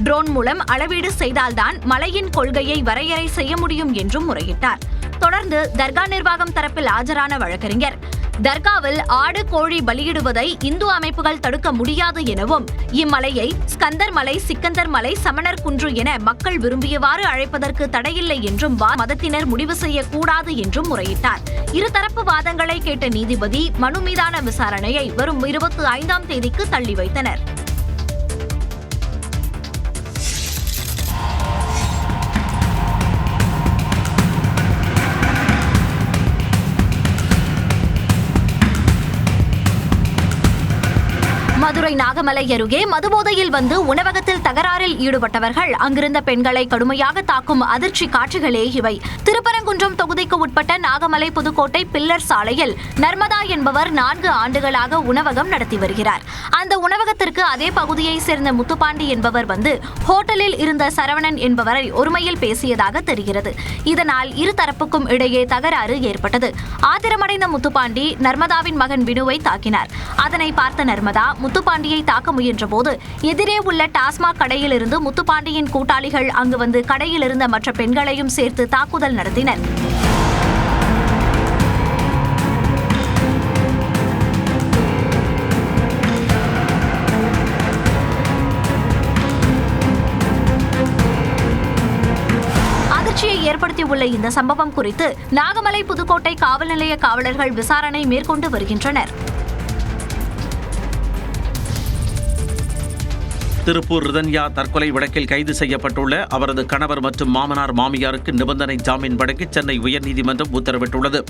ட்ரோன் மூலம் அளவீடு செய்தால்தான் மலையின் கொள்கையை வரையறை செய்ய முடியும் என்றும் முறையிட்டார். தொடர்ந்து தர்கா நிர்வாகம் தரப்பில் ஆஜரான வழக்கறிஞர் தர்காவில் ஆடு, கோழி பலியிடுவதை இந்து அமைப்புகள் தடுக்க முடியாது எனவும் இம்மலையை ஸ்கந்தர் மலை, சிக்கந்தர் மலை, சமணர் குன்று என மக்கள் விரும்பியவாறு அழைப்பதற்கு தடையில்லை என்றும் மதத்தினர் முடிவு செய்யக்கூடாது என்றும் முறையிட்டார். இருதரப்பு வாதங்களை கேட்ட நீதிபதி மனு மீதான விசாரணையை வரும் 25ஆம் தேதிக்கு தள்ளி வைத்தனர். மதுரை நாகமலை அருகே மதுபோதையில் வந்து உணவகத்தில் தகராறில் ஈடுபட்டவர்கள் அங்கிருந்த பெண்களை கடுமையாக தாக்கும் அதிர்ச்சி காட்சிகளே இவை. திருப்பரங்குன்றம் தொகுதிக்கு உட்பட்ட நாகமலை புதுக்கோட்டை பில்லர் சாலையில் நர்மதா என்பவர் 4 ஆண்டுகளாக உணவகம் நடத்தி வருகிறார். அந்த உணவகத்திற்கு அதே பகுதியைச் சேர்ந்த முத்துப்பாண்டி என்பவர் வந்து ஹோட்டலில் இருந்த சரவணன் என்பவரை ஒருமையில் பேசியதாக தெரிகிறது. இதனால் இருதரப்புக்கும் இடையே தகராறு ஏற்பட்டது. ஆத்திரமடைந்த முத்துப்பாண்டி நர்மதாவின் மகன் வினுவை தாக்கினார். அதனை பார்த்த நர்மதா முத்துப்பாண்டியை தாக்க முயன்ற போது எதிரே உள்ள டாஸ்மாக் கடையில் இருந்து முத்துப்பாண்டியின் கூட்டாளிகள் அங்கு வந்து கடையில் இருந்த மற்ற பெண்களையும் சேர்த்து தாக்குதல் நடத்தினர். அதிர்ச்சியை ஏற்படுத்தியுள்ள இந்த சம்பவம் குறித்து நாகமலை புதுக்கோட்டை காவல் நிலைய காவலர்கள் விசாரணை மேற்கொண்டு வருகின்றனர். திருப்பூர் ரிதன்யா தற்கொலை வழக்கில் கைது செய்யப்பட்டுள்ள அவரது கணவர் மற்றும் மாமனார் மாமியாருக்கு நிபந்தனை ஜாமீன் வழங்கி சென்னை உயர்நீதிமன்றம் உத்தரவிட்டுள்ளது.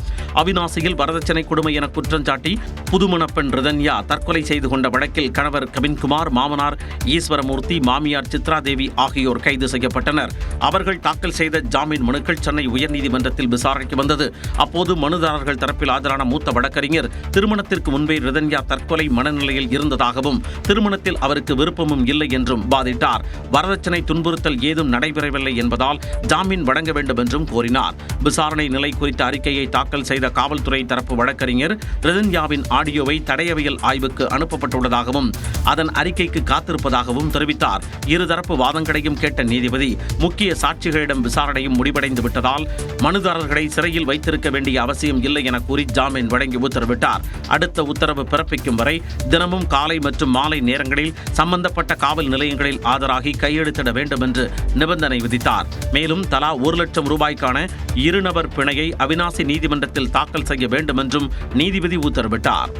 அவிநாசியில் வரதட்சணை கொடுமை என குற்றம் சாட்டி புதுமணப்பெண் ரிதன்யா தற்கொலை செய்து கொண்ட வழக்கில் கணவர் கவின்குமார், மாமனார் ஈஸ்வரமூர்த்தி, மாமியார் சித்ராதேவி ஆகியோர் கைது செய்யப்பட்டனர். அவர்கள் தாக்கல் செய்த ஜாமீன் மனுக்கள் சென்னை உயர்நீதிமன்றத்தில் விசாரணைக்கு வந்தது. அப்போது மனுதாரர்கள் தரப்பில் ஆஜரான மூத்த வழக்கறிஞர் திருமணத்திற்கு முன்பே ரிதன்யா தற்கொலை மனநிலையில் இருந்ததாகவும் திருமணத்தில் அவருக்கு விருப்பமும் இல்லை என்றும் வாதிட்டார். வரதட்சணை துன்புறுத்தல் ஏதும் நடைபெறவில்லை என்பதால் ஜாமீன் வழங்க வேண்டும் என்றும் கோரினார். விசாரணை நிலை குறித்த அறிக்கையை தாக்கல் செய்த காவல்துறை தரப்பு வழக்கறிஞர் ரிதன்யாவின் ஆடியோவை தடயவியல் ஆய்வுக்கு அனுப்பப்பட்டுள்ளதாகவும் அதன் அறிக்கைக்கு காத்திருப்பதாகவும் தெரிவித்தார். இருதரப்பு வாதங்களையும் கேட்ட நீதிபதி முக்கிய சாட்சிகளிடம் விசாரணையும் முடிவடைந்து விட்டதால் மனுதாரர்களை சிறையில் வைத்திருக்க வேண்டிய அவசியம் இல்லை என கூறி ஜாமீன் வழங்கி உத்தரவிட்டார். அடுத்த உத்தரவு பிறப்பிக்கும் வரை தினமும் காலை மற்றும் மாலை நேரங்களில் சம்பந்தப்பட்ட காவல் நிலையங்களில் ஆஜராகி கையெழுத்திட வேண்டும் என்று நிபந்தனை விதித்தார். மேலும் தலா 1 லட்சம் ரூபாய்க்கான இருநபர் பிணையை அவிநாசி நீதிமன்றத்தில் தாக்கல் செய்ய வேண்டும் என்றும் நீதிபதி உத்தரவிட்டார்.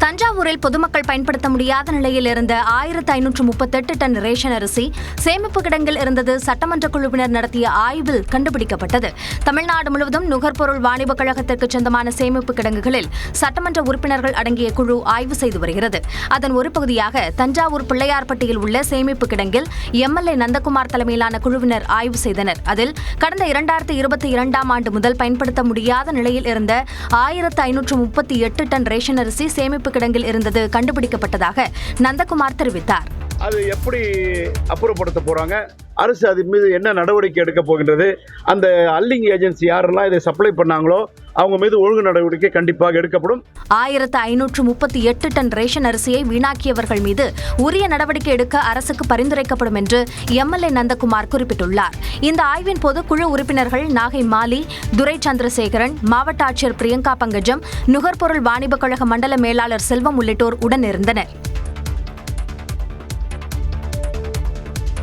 தஞ்சாவூரில் பொதுமக்கள் பயன்படுத்த முடியாத நிலையில் இருந்த 1538 டன் ரேஷன் அரிசி சேமிப்பு கிடங்கில் இருந்தது சட்டமன்ற குழுவினர் நடத்திய ஆய்வில் கண்டுபிடிக்கப்பட்டது. தமிழ்நாடு முழுவதும் நுகர்பொருள் வாணிப கழகத்திற்கு சொந்தமான சேமிப்பு கிடங்குகளில் சட்டமன்ற உறுப்பினர்கள் அடங்கிய குழு ஆய்வு செய்து வருகிறது. அதன் ஒரு பகுதியாக தஞ்சாவூர் பிள்ளையார்பட்டியில் உள்ள சேமிப்பு கிடங்கில் எம்எல்ஏ நந்தகுமார் தலைமையிலான குழுவினர் ஆய்வு செய்தனர். அதில் கடந்த 2022ஆம் ஆண்டு முதல் பயன்படுத்த முடியாத நிலையில் இருந்த 1538 டன் ரேஷன் அரிசி சேமிப்பு கிடங்கில் இருந்தது கண்டுபிடிக்கப்பட்டதாக நந்தகுமார் தெரிவித்தார். அது எப்படி அப்புறப்படுத்த போறாங்க, அரசு அது மீது என்ன நடவடிக்கை எடுக்க போகின்றது, அந்த அல்லிங் ஏஜென்சி யாரெல்லாம் இதை சப்ளை பண்ணாங்களோ அவங்க மீது ஒழுங்கு நடவடிக்கை கண்டிப்பாக எடுக்கப்படும். 1538 டன் ரேஷன் அரிசியை வீணாக்கியவர்கள் மீது உரிய நடவடிக்கை எடுக்க அரசுக்கு பரிந்துரைக்கப்படும் என்று எம்எல்ஏ நந்தகுமார் குறிப்பிட்டுள்ளார். இந்த ஆய்வின் போது குழு உறுப்பினர்கள் நாகை மாலி, துரை சந்திரசேகரன், மாவட்ட ஆட்சியர் பிரியங்கா பங்கஜம், நுகர்பொருள் வாணிப கழக மண்டல மேலாளர் செல்வம் உள்ளிட்டோர் உடனிருந்தனர்.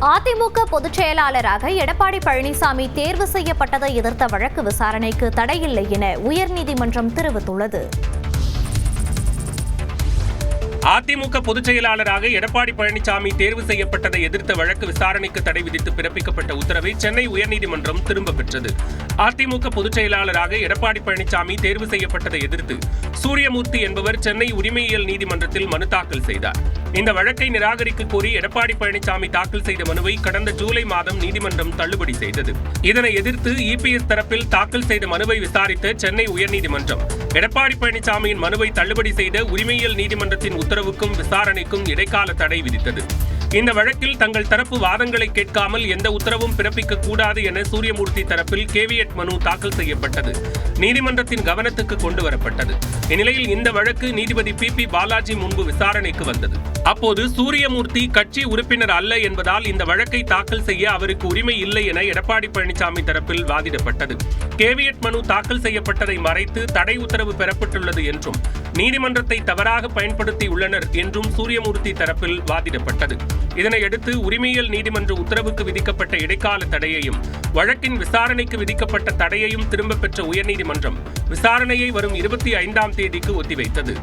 அதிமுக பொதுச் செயலாளராக எடப்பாடி பழனிசாமி தேர்வு செய்யப்பட்டதை எதிர்த்த வழக்கு விசாரணைக்கு தடையில்லை என உயர்நீதிமன்றம் தெரிவித்துள்ளது. அதிமுக பொதுச் செயலாளராக எடப்பாடி பழனிசாமி தேர்வு செய்யப்பட்டதை எதிர்த்த வழக்கு விசாரணைக்கு தடை விதித்து பிறப்பிக்கப்பட்ட உத்தரவை சென்னை உயர்நீதிமன்றம் திரும்பப் பெற்றது. அதிமுக பொதுச் செயலாளராக எடப்பாடி பழனிசாமி தேர்வு செய்யப்பட்டதை எதிர்த்து சூரியமூர்த்தி என்பவர் சென்னை உரிமையியல் நீதிமன்றத்தில் மனு தாக்கல் செய்தார். இந்த வழக்கை நிராகரிக்க கோரி எடப்பாடி பழனிசாமி தாக்கல் செய்த மனுவை கடந்த ஜூலை மாதம் நீதிமன்றம் தள்ளுபடி செய்தது. இதனை எதிர்த்து இபிஎஸ் தரப்பில் தாக்கல் செய்த மனுவை விசாரித்த சென்னை உயர்நீதிமன்றம் எடப்பாடி பழனிசாமியின் மனுவை தள்ளுபடி செய்த உரிமையியல் நீதிமன்றத்தின் உத்தரவுக்கும் விசாரணைக்கும் இடைக்கால தடை விதித்தது. இந்த வழக்கில் தங்கள் தரப்பு வாதங்களை கேட்காமல் எந்த உத்தரவும் பிறப்பிக்க கூடாது என சூரியமூர்த்தி தரப்பில் கேவியட் மனு தாக்கல் செய்யப்பட்டது. நீதிமன்றத்தின் கவனத்துக்கு கொண்டு வரப்பட்டது. இந்நிலையில் இந்த வழக்கு நீதிபதி பி பாலாஜி முன்பு விசாரணைக்கு வந்தது. அப்போது சூரியமூர்த்தி கட்சி உறுப்பினர் அல்ல என்பதால் இந்த வழக்கை தாக்கல் செய்ய அவருக்கு உரிமை இல்லை என எடப்பாடி பழனிசாமி தரப்பில் வாதிடப்பட்டது. கேவியட் மனு தாக்கல் செய்யப்பட்டதை மறைத்து தடை உத்தரவு பெறப்பட்டுள்ளது என்றும் நீதிமன்றத்தை தவறாக பயன்படுத்தியுள்ளனர் என்றும் சூரியமூர்த்தி தரப்பில் வாதிடப்பட்டது. இதனையடுத்து உரிமையியல் நீதிமன்ற உத்தரவுக்கு விதிக்கப்பட்ட இடைக்கால தடையையும் வழக்கின் விசாரணைக்கு விதிக்கப்பட்ட தடையையும் திரும்பப் பெற்ற உயர்நீதிமன்றம் விசாரணையை வரும் 25ஆம் தேதிக்கு ஒத்திவைத்தது.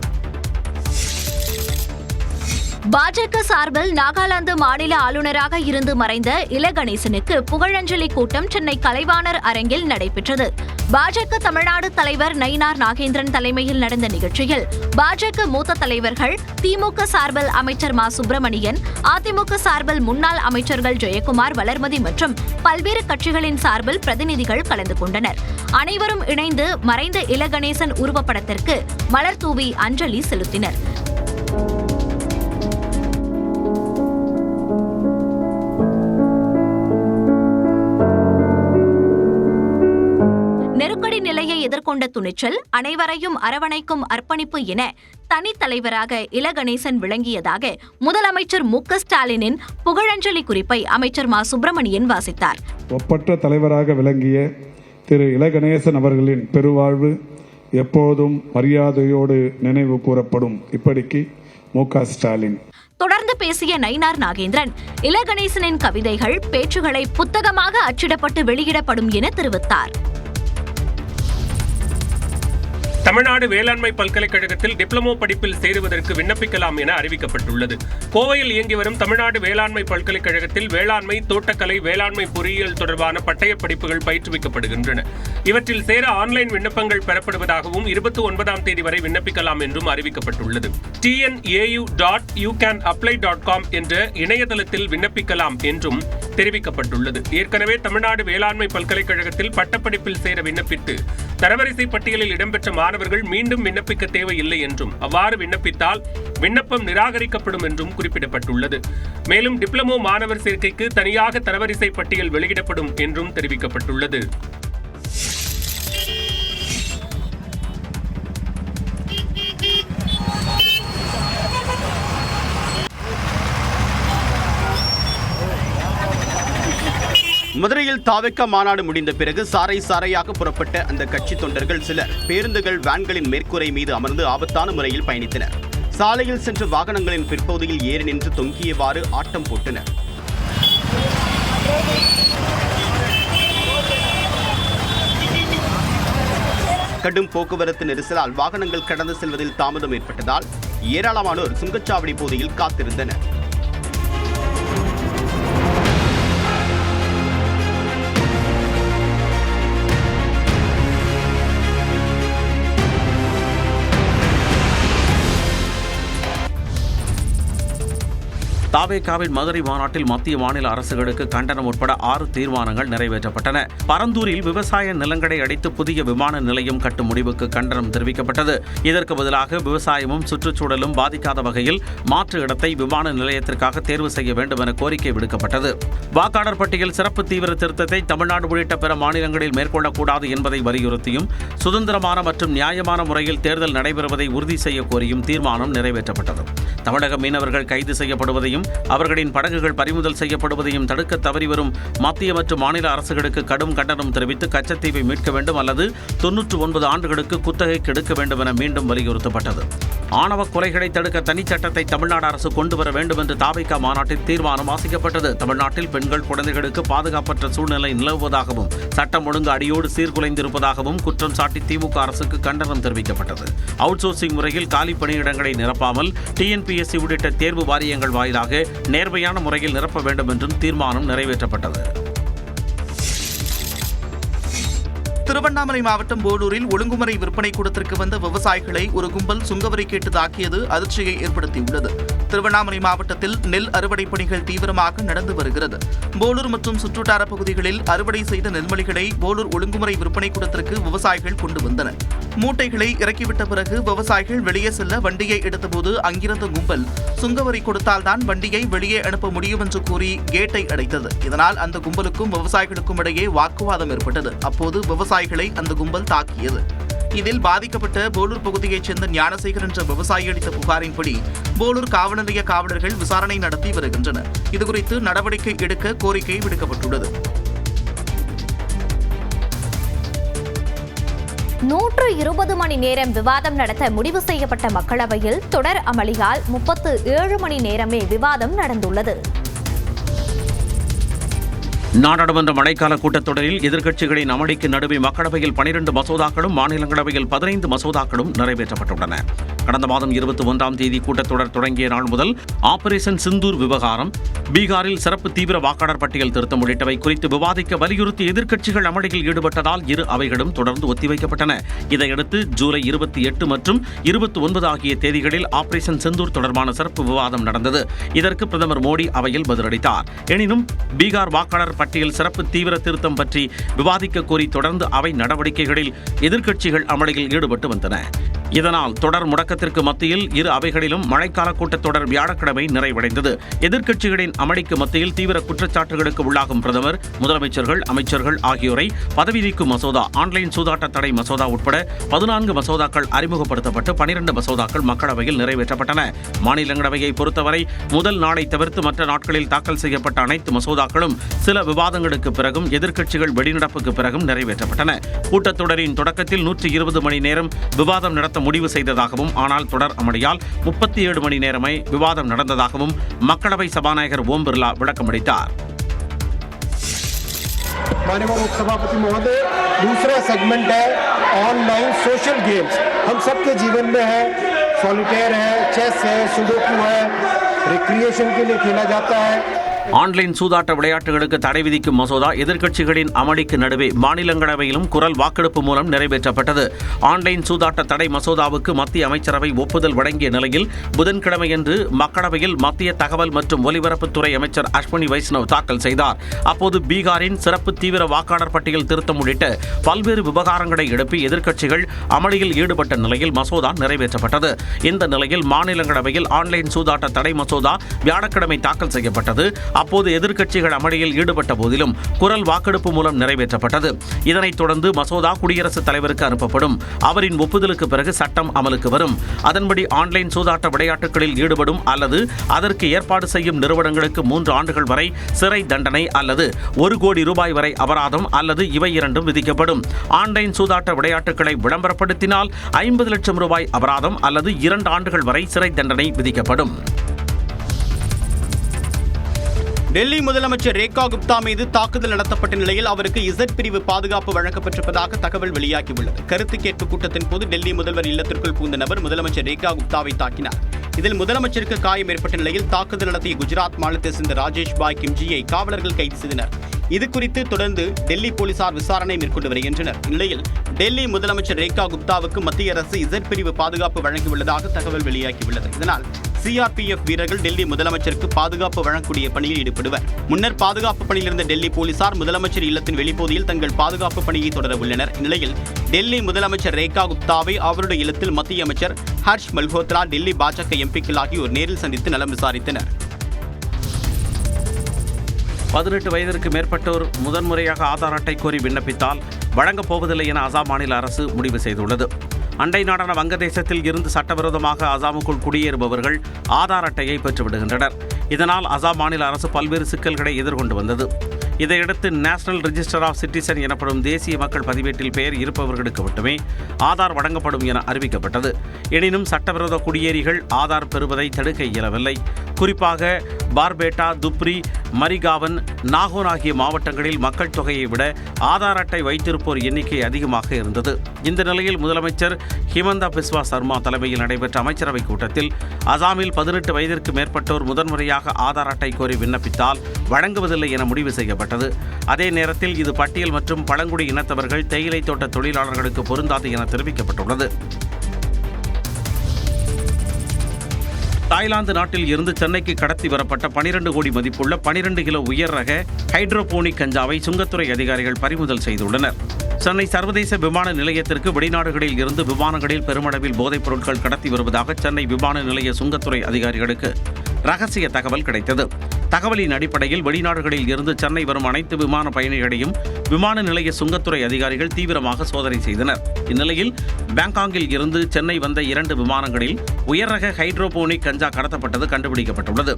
பாஜக சார்பில் நாகாலாந்து மாநில ஆளுநராக இருந்து மறைந்த இல கணேசனுக்கு புகழஞ்சலி கூட்டம் சென்னை கலைவாணர் அரங்கில் நடைபெற்றது. பாஜக தமிழ்நாடு தலைவர் நயினார் நாகேந்திரன் தலைமையில் நடந்த நிகழ்ச்சியில் பாஜக மூத்த தலைவர்கள், திமுக சார்பில் அமைச்சர் மா சுப்பிரமணியன், அதிமுக சார்பில் முன்னாள் அமைச்சர்கள் ஜெயக்குமார், வளர்மதி மற்றும் பல்வேறு கட்சிகளின் சார்பில் பிரதிநிதிகள் கலந்து கொண்டனர். அனைவரும் இணைந்து மறைந்த இல கணேசன் உருவப்படத்திற்கு மலர் தூவி அஞ்சலி செலுத்தினர். நெருக்கடி நிலையை எதிர்கொண்ட துணிச்சல், அனைவரையும் அரவணைக்கும் அர்ப்பணிப்பு என தனித்தலைவராக இல கணேசன் விளங்கியதாக முதலமைச்சர் மு.க. ஸ்டாலினின் புகழஞ்சலி குறிப்பை அமைச்சர் மா சுப்பிரமணியன் வாசித்தார். ஒப்பற்ற தலைவராக விளங்கிய திரு இல கணேசன் அவர்களின் பெருவாழ்வு எப்போதும் மரியாதையோடு நினைவு கூறப்படும். இப்படிக்கு மு.க. ஸ்டாலின். தொடர்ந்து பேசிய நயினார் நாகேந்திரன், இல கணேசனின் கவிதைகள், பேச்சுகளை புத்தகமாக அச்சிடப்பட்டு வெளியிடப்படும் என தெரிவித்தார். தமிழ்நாடு வேளாண்மை பல்கலைக்கழகத்தில் டிப்ளமோ படிப்பில் சேருவதற்கு விண்ணப்பிக்கலாம் என அறிவிக்கப்பட்டுள்ளது. கோவையில் இயங்கி வரும் தமிழ்நாடு வேளாண்மை பல்கலைக்கழகத்தில் வேளாண்மை, தோட்டக்கலை, வேளாண்மை பொறியியல் தொடர்பான பட்டய படிப்புகள் பயிற்றுவிக்கப்படுகின்றன. இவற்றில் சேர ஆன்லைன் விண்ணப்பங்கள் பெறப்படுவதாகவும் 29ஆம் தேதி வரை விண்ணப்பிக்கலாம் என்றும் அறிவிக்கப்பட்டுள்ளது. tnau.youcanapply.com என்ற இணையதளத்தில் விண்ணப்பிக்கலாம் என்றும் தெரிவிக்கப்பட்டுள்ளது. ஏற்கனவே தமிழ்நாடு வேளாண்மை பல்கலைக்கழகத்தில் பட்டப்படிப்பில் சேர விண்ணப்பித்து தரவரிசை பட்டியலில் இடம்பெற்ற மாணவர்கள் மீண்டும் விண்ணப்பிக்க தேவையில்லை என்றும் அவ்வாறு விண்ணப்பித்தால் விண்ணப்பம் நிராகரிக்கப்படும் என்றும் குறிப்பிடப்பட்டுள்ளது. மேலும் டிப்ளமோ மாணவர் சேர்க்கைக்கு தனியாக தரவரிசை பட்டியல் வெளியிடப்படும் என்றும் தெரிவிக்கப்பட்டுள்ளது. மதுரையில் தாவேகா மாநாடு முடிந்த பிறகு சாறை சாறையாக புறப்பட்ட அந்த கட்சி தொண்டர்கள் சிலர் பேருந்துகள், வேன்களின் மேற்கூரை மீது அமர்ந்து ஆபத்தான முறையில் பயணித்தனர். சாலையில் சென்ற வாகனங்களின் பிற்பகுதியில் ஏறி நின்று தொங்கியவாறு ஆட்டம் போட்டனர். கடும் போக்குவரத்து நெரிசலால் வாகனங்கள் கடந்து செல்வதில் தாமதம் ஏற்பட்டதால் ஏராளமானோர் சுங்கச்சாவடி பகுதியில் காத்திருந்தனர். தாவேகாவின் மதுரை மாநாட்டில் மத்திய மாநில அரசுகளுக்கு கண்டனம் உட்பட 6 தீர்மானங்கள் நிறைவேற்றப்பட்டன. பரந்தூரில் விவசாய நிலங்களை அடித்து புதிய விமான நிலையம் கட்டும் முடிவுக்கு கண்டனம் தெரிவிக்கப்பட்டது. இதற்கு பதிலாக விவசாயமும் சுற்றுச்சூழலும் பாதிக்காத வகையில் மாற்று இடத்தை விமான நிலையத்திற்காக தேர்வு செய்ய வேண்டும் என கோரிக்கை விடுக்கப்பட்டது. வாக்காளர் பட்டியல் சிறப்பு தீவிர திருத்தத்தை தமிழ்நாடு உள்ளிட்ட பிற மாநிலங்களில் மேற்கொள்ளக்கூடாது என்பதை வலியுறுத்தியும் சுதந்திரமான மற்றும் நியாயமான முறையில் தேர்தல் நடைபெறுவதை உறுதி செய்ய கோரியும் தீர்மானம் நிறைவேற்றப்பட்டது. தமிழக மீனவர்கள் கைது செய்யப்படுவதையும் அவர்களின் படகுகள் பறிமுதல் செய்யப்படுவதையும் தடுக்க தவறி வரும் மத்திய மற்றும் மாநில அரசுகளுக்கு கடும் கண்டனம் தெரிவித்து கச்சத்தீவை மீட்க வேண்டும் அல்லது 99 ஆண்டுகளுக்கு குத்தகைக்கு எடுக்க வேண்டும் என மீண்டும் வலியுறுத்தப்பட்டது. ஆணவ கொலைகளை தடுக்க தனிச்சட்டத்தை தமிழ்நாடு அரசு கொண்டு வர வேண்டும் என்று தாவேகா மாநாட்டில் தீர்மானம் வாசிக்கப்பட்டது. தமிழ்நாட்டில் பெண்கள், குழந்தைகளுக்கு பாதுகாப்பற்ற சூழ்நிலை நிலவுவதாகவும் சட்டம் ஒழுங்கு அடியோடு சீர்குலைந்திருப்பதாகவும் குற்றம் சாட்டி திமுக அரசுக்கு கண்டனம் தெரிவிக்கப்பட்டது. அவுட் சோர்சிங் முறையில் காலி பணியிடங்களை நிரப்பாமல் டிஎன்பிஎஸ்சி உள்ளிட்ட தேர்வு வாரியங்கள் வாயிலாக நேர்மையான முறையில் நிரப்ப வேண்டும் என்றும் தீர்மானம் நிறைவேற்றப்பட்டது. திருவண்ணாமலை மாவட்டம் போலூரில் ஒழுங்குமுறை விற்பனை கூடத்திற்கு வந்த விவசாயிகளை ஒரு கும்பல் சுங்கவரி கேட்டு தாக்கியது அதிர்ச்சியை ஏற்படுத்தியுள்ளது. திருவண்ணாமலை மாவட்டத்தில் நெல் அறுவடை பணிகள் தீவிரமாக நடந்து வருகிறது. போலூர் மற்றும் சுற்றுவட்டார பகுதிகளில் அறுவடை செய்த நெல்மணிகளை போலூர் ஒழுங்குமுறை விற்பனை கூடத்திற்கு விவசாயிகள் கொண்டு வந்தனர். மூட்டைகளை இறக்கிவிட்ட பிறகு விவசாயிகள் வெளியே செல்ல வண்டியை எடுத்தபோது அங்கிருந்த கும்பல் சுங்கவரி கொடுத்தால்தான் வண்டியை வெளியே அனுப்ப முடியும் என்று கூறி கேட்டை அடைத்தது. இதனால் அந்த கும்பலுக்கும் விவசாயிகளுக்கும் இடையே வாக்குவாதம் ஏற்பட்டது. அப்போது விவசாயிகளை அந்த கும்பல் தாக்கியது. இதில் பாதிக்கப்பட்ட போலூர் பகுதியைச் சேர்ந்த ஞானசேகர் என்ற விவசாயி அளித்த புகாரின்படி போலூர் காவல் நிலைய காவலர்கள் விசாரணை நடத்தி வருகின்றனர். இதுகுறித்து நடவடிக்கை எடுக்க கோரிக்கை விடுக்கப்பட்டுள்ளது. 120 மணி நேரம் விவாதம் நடத்த முடிவு செய்யப்பட்ட மக்களவையில் தொடர் அமளியால் 37 மணி நேரமே விவாதம் நடந்துள்ளது. நாடாளுமன்ற மழைக்கால கூட்டத்தொடரில் எதிர்க்கட்சிகளின் அமளிக்கு நடுவே மக்களவையில் 12 மசோதாக்களும் மாநிலங்களவையில் 15 மசோதாக்களும் நிறைவேற்றப்பட்டுள்ளன. கடந்த மாதம் 21ஆம் தேதி கூட்டத்தொடர் தொடங்கிய நாள் முதல் ஆபரேஷன் சிந்தூர் விவகாரம், பீகாரில் சிறப்பு தீவிர வாக்காளர் பட்டியல் திருத்தம் உள்ளிட்டவை குறித்து விவாதிக்க வலியுறுத்தி எதிர்க்கட்சிகள் அமளியில் ஈடுபட்டதால் இரு அவைகளும் தொடர்ந்து ஒத்திவைக்கப்பட்டன. இதையடுத்து ஜூலை 28 மற்றும் 29 ஆகிய தேதிகளில் ஆபரேஷன் சிந்தூர் தொடர்பான சிறப்பு விவாதம் நடந்தது. இதற்கு பிரதமர் மோடி அவையில் பதிலளித்தார். எனினும் பீகார் வாக்காளர் பட்டியல் சிறப்பு தீவிர திருத்தம் பற்றி விவாதிக்க கோரி தொடர்ந்து அவை நடவடிக்கைகளில் எதிர்க்கட்சிகள் அமளியில் ஈடுபட்டு வந்தன. இதனால் தொடர் முடக்கத்திற்கு மத்தியில் இரு அவைகளிலும் மழைக்கால கூட்டத்தொடர் வியாழக்கிழமை நிறைவடைந்தது. எதிர்க்கட்சிகளின் அமளிக்கு மத்தியில் தீவிர குற்றச்சாட்டுகளுக்கு உள்ளாகும் பிரதமர், முதலமைச்சர்கள், அமைச்சர்கள் ஆகியோரை பதவி நீக்கும் மசோதா, ஆன்லைன் சூதாட்ட தடை மசோதா உட்பட 14 மசோதாக்கள் அறிமுகப்படுத்தப்பட்டு 12 மசோதாக்கள் மக்களவையில் நிறைவேற்றப்பட்டன. மாநிலங்களவையை பொறுத்தவரை முதல் நாளை தவிர்த்து மற்ற நாட்களில் தாக்கல் செய்யப்பட்ட அனைத்து மசோதாக்களும் சில விவாதங்களுக்கு பிறகும் எதிர்க்கட்சிகள் வெளிநடப்புக்கு பிறகும் நிறைவேற்றப்பட்டன. கூட்டத்தொடரின் தொடக்கத்தில் 120 மணி நேரம் விவாதம் நடத்த முடிவு செய்ததாகவும், ஆனால் தொடர் அமளியால் 37 மணி நேரமே விவாதம் நடந்ததாகவும் மக்களவை சபாநாயகர் ஓம் பிர்லா விளக்கமளித்தார். माननीय उपसभापति महोदय, दूसरा सेगमेंट है ऑनलाइन सोशल गेम्स. हम सबके जीवन में है, सॉलिटेयर है, चेस है, सुडोकू है, रिक्रिएशन के लिए खेला जाता है. ஆன்லைன் சூதாட்ட விளையாட்டுகளுக்கு தடை விதிக்கும் மசோதா எதிர்க்கட்சிகளின் அமளிக்கு நடுவே மாநிலங்களவையிலும் குரல் வாக்கெடுப்பு மூலம் நிறைவேற்றப்பட்டது. ஆன்லைன் சூதாட்ட தடை மசோதாவுக்கு மத்திய அமைச்சரவை ஒப்புதல் வழங்கிய நிலையில் புதன்கிழமையன்று மக்களவையில் மத்திய தகவல் மற்றும் ஒலிபரப்புத்துறை அமைச்சர் அஸ்வினி வைஷ்ணவ் தாக்கல் செய்தார். அப்போது பீகாரின் சிறப்பு தீவிர வாக்காளர் பட்டியல் திருத்தம் உள்ளிட்ட பல்வேறு விவகாரங்களை எழுப்பி எதிர்க்கட்சிகள் அமளியில் ஈடுபட்ட நிலையில் மசோதா நிறைவேற்றப்பட்டது. இந்த நிலையில் மாநிலங்களவையில் ஆன்லைன் சூதாட்ட தடை மசோதா வியாழக்கிழமை தாக்கல் செய்யப்பட்டது. அப்போது எதிர்க்கட்சிகள் அமளியில் ஈடுபட்ட போதிலும் குரல் வாக்கெடுப்பு மூலம் நிறைவேற்றப்பட்டது. இதனைத் தொடர்ந்து மசோதா குடியரசுத் தலைவருக்கு அனுப்பப்படும். அவரின் ஒப்புதலுக்கு பிறகு சட்டம் அமலுக்கு வரும். அதன்படி ஆன்லைன் சூதாட்ட விளையாட்டுகளில் ஈடுபடும் அல்லது அதற்கு ஏற்பாடு செய்யும் நிறுவனங்களுக்கு 3 ஆண்டுகள் வரை சிறை தண்டனை அல்லது 1 கோடி ரூபாய் வரை அபராதம் அல்லது இவை இரண்டும் விதிக்கப்படும். ஆன்லைன் சூதாட்ட விளையாட்டுகளை விளம்பரப்படுத்தினால் 50 லட்சம் ரூபாய் அபராதம் அல்லது 2 ஆண்டுகள் வரை சிறை தண்டனை விதிக்கப்படும். டெல்லி முதலமைச்சர் ரேகா குப்தா மீது தாக்குதல் நடத்தப்பட்ட நிலையில் அவருக்கு இசட் பிரிவு பாதுகாப்பு வழங்கப்பட்டிருப்பதாக தகவல் வெளியாகியுள்ளது. கருத்து கேட்பு கூட்டத்தின் போது டெல்லி முதல்வர் இல்லத்திற்குள் புகுந்த நபர் முதலமைச்சர் ரேகா குப்தாவை தாக்கினார். இதில் முதலமைச்சருக்கு காயம் ஏற்பட்ட நிலையில் தாக்குதல் நடத்திய குஜராத் மாநிலத்தை சேர்ந்த ராஜேஷ் பாய் கிம்ஜியை காவலர்கள் கைது செய்தனர். இது குறித்து தொடர்ந்து டெல்லி போலீசார் விசாரணை மேற்கொண்டு வருகின்றனர். இந்நிலையில் டெல்லி முதலமைச்சர் ரேகா குப்தாவுக்கு மத்திய அரசு இசட் பிரிவு பாதுகாப்பு வழங்கியுள்ளதாக தகவல் வெளியாகியுள்ளது. இதனால் சிஆர்பிஎஃப் வீரர்கள் டெல்லி முதலமைச்சருக்கு பாதுகாப்பு வழங்கக்கூடிய பணியில் ஈடுபடுவர். முன்னர் பாதுகாப்பு பணியில் இருந்த டெல்லி போலீசார் முதலமைச்சர் இல்லத்தின் வெளிப்பகுதியில் தங்கள் பாதுகாப்பு பணியை தொடர உள்ளனர். இந்நிலையில் டெல்லி முதலமைச்சர் ரேகா குப்தாவை அவருடைய இல்லத்தில் மத்திய அமைச்சர் ஹர்ஷ் மல்ஹோத்ரா, டெல்லி பாஜக எம்பிக்கள் ஆகியோர் நேரில் சந்தித்து நலம் விசாரித்தனர். 18 வயதிற்கு மேற்பட்டோர் முதன்முறையாக ஆதார் அட்டை கோரி விண்ணப்பித்தால் வழங்கப் போவதில்லை என அசாம் மாநில அரசு முடிவு செய்துள்ளது. அண்டை நாடான வங்கதேசத்தில் இருந்து சட்டவிரோதமாக அசாமுக்குள் குடியேறுபவர்கள் ஆதார் அட்டையை பெற்றுவிடுகின்றனர். இதனால் அசாம் மாநில அரசு பல்வேறு சிக்கல்களை எதிர்கொண்டு வந்தது. இதையடுத்து நேஷனல் ரெஜிஸ்டர் ஆஃப் சிட்டிசன் எனப்படும் தேசிய மக்கள் பதிவேட்டில் பெயர் இருப்பவர்களுக்கு மட்டுமே ஆதார் வழங்கப்படும் என அறிவிக்கப்பட்டது. எனினும் சட்டவிரோத குடியேறிகள் ஆதார் பெறுவதை தடுக்க இயலவில்லை. குறிப்பாக பார்பேட்டா, துப்ரி, மரிகாவன், நாகோன் ஆகிய மாவட்டங்களில் மக்கள் தொகையை விட ஆதார் அட்டை வைத்திருப்போர் எண்ணிக்கை அதிகமாக இருந்தது. இந்த நிலையில் முதலமைச்சர் ஹிமந்தா பிஸ்வா சர்மா தலைமையில் நடைபெற்ற அமைச்சரவைக் கூட்டத்தில் அசாமில் 18 வயதிற்கு மேற்பட்டோர் முதன்முறையாக ஆதார் அட்டை கோரி விண்ணப்பித்தால் வழங்குவதில்லை என முடிவு செய்யப்பட்டது. அதே நேரத்தில் இது பட்டியல் மற்றும் பழங்குடி இனத்தவர்கள், தேயிலை தோட்ட தொழிலாளர்களுக்கு பொருந்தாது என தெரிவிக்கப்பட்டுள்ளது. தாய்லாந்து நாட்டில் இருந்து சென்னைக்கு கடத்தி வரப்பட்ட 12 கோடி மதிப்புள்ள 12 கிலோ உயர் ரக ஹைட்ரோபோனிக் கஞ்சாவை சுங்கத்துறை அதிகாரிகள் பறிமுதல் செய்துள்ளனர். சென்னை சர்வதேச விமான நிலையத்திற்கு வெளிநாடுகளில் இருந்து விமானங்களில் பெருமளவில் போதைப் பொருட்கள் கடத்தி வருவதாக சென்னை விமான நிலைய சுங்கத்துறை அதிகாரிகளுக்கு ரகசிய தகவல் கிடைத்தது. தகவலின் அடிப்படையில் வெளிநாடுகளில் இருந்து சென்னை வரும் அனைத்து விமான பயணிகளையும் விமான நிலைய சுங்கத்துறை அதிகாரிகள் தீவிரமாக சோதனை செய்தனர். இந்நிலையில் பாங்காங்கில் இருந்து சென்னை வந்த 2 விமானங்களில் உயர் ரக ஹைட்ரோபோனிக் கஞ்சா கடத்தப்பட்டது கண்டுபிடிக்கப்பட்டுள்ளது.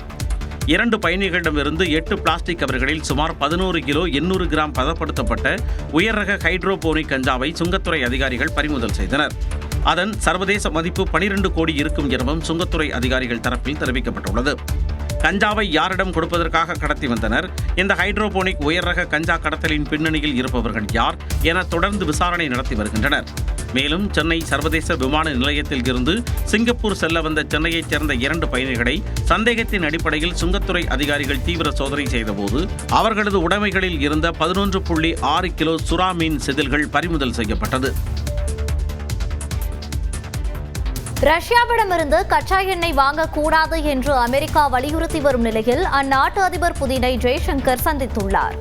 2 பயணிகளிடமிருந்து 8 பிளாஸ்டிக் கவர்களில் சுமார் 11 கிலோ 800 கிராம் பதப்படுத்தப்பட்ட உயர் ரக ஹைட்ரோபோனிக் கஞ்சாவை சுங்கத்துறை அதிகாரிகள் பறிமுதல் செய்தனர். அதன் சர்வதேச மதிப்பு 12 கோடி இருக்கும் எனவும் சுங்கத்துறை அதிகாரிகள் தரப்பில் தெரிவிக்கப்பட்டுள்ளது. கஞ்சாவை யாரிடம் கொடுப்பதற்காக கடத்தி வந்தனர், இந்த ஹைட்ரோபோனிக் உயர் ரக கஞ்சா கடத்தலின் பின்னணியில் இருப்பவர்கள் யார் என தொடர்ந்து விசாரணை நடத்தி வருகின்றனர். மேலும் சென்னை சர்வதேச விமான நிலையத்தில் இருந்து சிங்கப்பூர் செல்ல வந்த சென்னையைச் சேர்ந்த 2 பயணிகளை சந்தேகத்தின் அடிப்படையில் சுங்கத்துறை அதிகாரிகள் தீவிர சோதனை செய்தபோது அவர்களது உடைமைகளில் இருந்த 11.6 கிலோ சுறா மீன் செதில்கள் பறிமுதல் செய்யப்பட்டது. ரஷ்யாவிடமிருந்து கச்சா எண்ணெய் வாங்கக்கூடாது என்று அமெரிக்கா வலியுறுத்தி வரும் நிலையில் அந்நாட்டு அதிபர் புதினை ஜெய்சங்கர் சந்தித்துள்ளார்.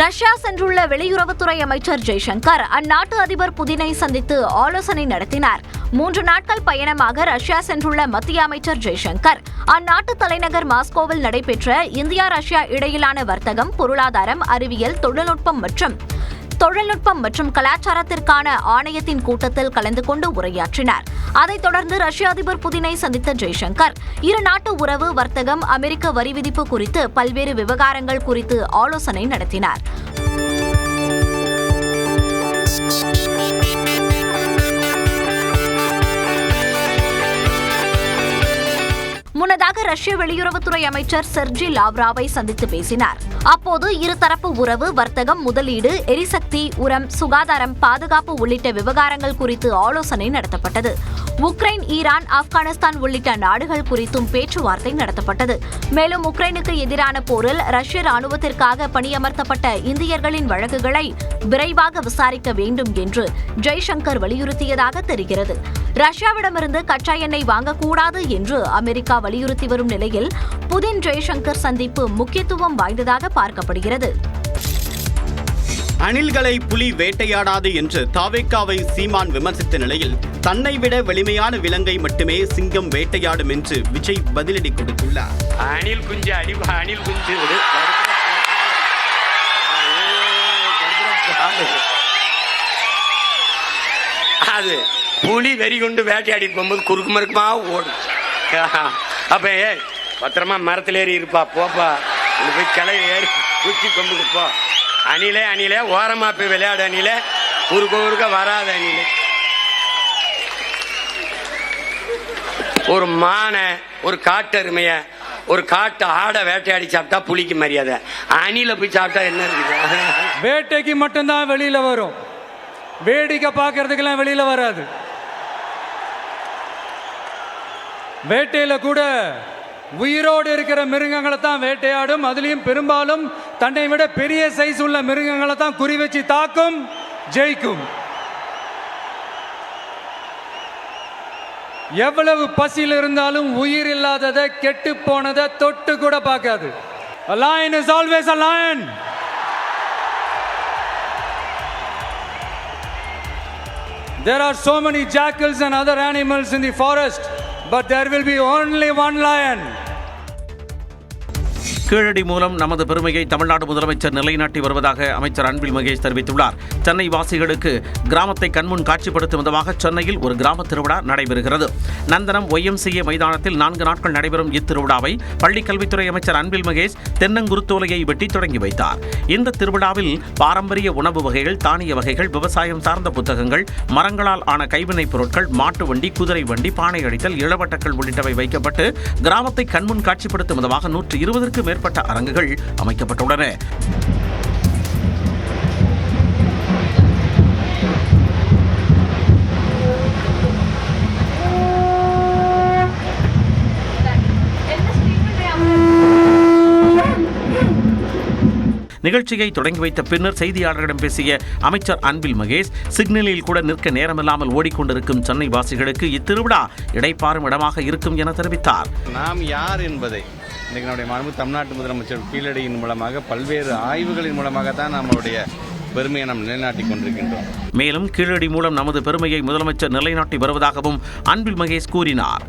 ரஷ்யா சென்றுள்ள வெளியுறவுத்துறை அமைச்சர் ஜெய்சங்கர் அந்நாட்டு அதிபர் புதினை சந்தித்து ஆலோசனை நடத்தினார். 3 நாட்கள் பயணமாக ரஷ்யா சென்றுள்ள மத்திய அமைச்சர் ஜெய்சங்கர் அந்நாட்டு தலைநகர் மாஸ்கோவில் நடைபெற்ற இந்தியா ரஷ்யா இடையிலான வர்த்தகம், பொருளாதாரம், அறிவியல், தொழில்நுட்பம் மற்றும் கலாச்சாரத்திற்கான ஆணையத்தின் கூட்டத்தில் கலந்து கொண்டு உரையாற்றினார். அதைத் தொடர்ந்து ரஷ்ய அதிபர் புதினை சந்தித்த ஜெய்சங்கர் இரு நாட்டு உறவு, வர்த்தகம், அமெரிக்க வரி விதிப்பு குறித்து பல்வேறு விவகாரங்கள் குறித்து ஆலோசனை நடத்தினார். முன்னதாக ரஷ்ய வெளியுறவுத்துறை அமைச்சர் செர்ஜி லாவ்ராவை சந்தித்து பேசினார். அப்போது இருதரப்பு உறவு, வர்த்தகம், முதலீடு, எரிசக்தி, உரம், சுகாதாரம், பாதுகாப்பு உள்ளிட்ட விவகாரங்கள் குறித்து ஆலோசனை நடத்தப்பட்டது. உக்ரைன், ஈரான், ஆப்கானிஸ்தான் உள்ளிட்ட நாடுகள் குறித்தும் பேச்சுவார்த்தை நடத்தப்பட்டது. மேலும் உக்ரைனுக்கு எதிரான போரில் ரஷ்ய ராணுவத்திற்காக பணியமர்த்தப்பட்ட இந்தியர்களின் வழக்குகளை விரைவாக விசாரிக்க வேண்டும் என்று ஜெய்சங்கர் வலியுறுத்தியதாக தெரிகிறது. ரஷ்யாவிடமிருந்து கச்சா எண்ணெய் வாங்கக்கூடாது என்று அமெரிக்கா வலியுறுத்தி வரும் நிலையில் புதின் ஜெய்சங்கர் சந்திப்பு முக்கியத்துவம் வாய்ந்ததாக பார்க்கப்படுகிறது. அணில்களை புலி வேட்டையாடாது என்று தாவேக்காவை சீமான் விமர்சித்த நிலையில் தன்னை விட வலிமையான விலங்கை மட்டுமே சிங்கம் வேட்டையாடும் என்று விஜய் பதிலடி கொடுத்துள்ளார். அணில் குஞ்சு அணில் குஞ்சு அது புலி வெறி கொண்டு வேட்டையாடி போகும்போது குறுக்கு மறுக்குமா ஓடும். அப்ப பத்திரமா மரத்துல ஏறி இருப்பா, போப்பா போய் கிளை ஏறி குச்சி கொம்புக்கு போ. அணிலே ஓரமா போய் விளையாடு. அணிலே குறுக்க வராத. அணிலே ஒரு மானை, ஒரு காட்டெருமைய, ஒரு காட்டு ஆடை வேட்டையாடி சாப்பிட்டா புலிக்கு மரியாதை. அணில போய் சாப்பிட்டா என்ன இருக்குது? வேட்டைக்கு மட்டும்தான் வெளியில வரும், வேடிக்கை பார்க்கறதுக்கெல்லாம் வெளியில வராது. வேட்டையில கூட உயிரோடு இருக்கிற மிருகங்களை தான் வேட்டையாடும். அதுலயும் பெரும்பாலும் தன்னை விட பெரிய சைஸ் உள்ள மிருகங்களை தான் குறி வச்சு தாக்கும், ஜெயிக்கும். எவ்வளவு பசியில் இருந்தாலும் உயிர் இல்லாததை, கெட்டு போனதை தொட்டு கூட பார்க்காது. A lion is always a lion. There are so many jackals and other animals in the forest, but there will be only one lion. Keezhadi மூலம் நமது பெருமையை தமிழ்நாடு முதலமைச்சர் நிலைநாட்டி வருவதாக அமைச்சர் அன்பில் மகேஷ் தெரிவித்துள்ளார். சென்னை வாசிகளுக்கு கிராமத்தை கண்முன் காட்சிப்படுத்தும் விதமாக சென்னையில் ஒரு கிராம திருவிழா நடைபெறுகிறது. நந்தனம் YMCA மைதானத்தில் 4 நாட்கள் நடைபெறும் இத்திருவிழாவை பள்ளிக்கல்வித்துறை அமைச்சர் அன்பில் மகேஷ் தென்னங்குருத்தோலையை வெட்டி தொடங்கி வைத்தார். இந்த திருவிழாவில் பாரம்பரிய உணவு வகைகள், தானிய வகைகள், விவசாயம் சார்ந்த புத்தகங்கள், மரங்களால் ஆன கைவினைப் பொருட்கள், மாட்டு வண்டி, குதிரை வண்டி, பானை அடித்தல், இளவட்டங்கள் உள்ளிட்டவை வைக்கப்பட்டு கிராமத்தை கண்முன் காட்சிப்படுத்தும் விதமாக 120க்கும் மேற்பட்ட அரங்குகள் அமைக்கப்பட்டுள்ளன. நிகழ்ச்சியை தொடங்கி வைத்த பின்னர் செய்தியாளர்களிடம் பேசிய அமைச்சர் அன்பில் மகேஷ், சிக்னலில் கூட நிற்க நேரமில்லாமல் ஓடிக்கொண்டிருக்கும் சென்னை வாசிகளுக்கு இத்திருவிழா இடைப்பாறும் இடமாக இருக்கும் என தெரிவித்தார். நாம் யார் என்பதை இன்றைக்கு நம்முடைய மாண்பு தமிழ்நாட்டு முதலமைச்சர் கீழடியின் மூலமாக, பல்வேறு ஆய்வுகளின் மூலமாக தான் நம்மளுடைய பெருமையை நாம் நிலைநாட்டிக் கொண்டிருக்கின்றோம். மேலும் கீழடி மூலம் நமது பெருமையை முதலமைச்சர் நிலைநாட்டி வருவதாகவும் அன்பில் மகேஷ் கூறினார்.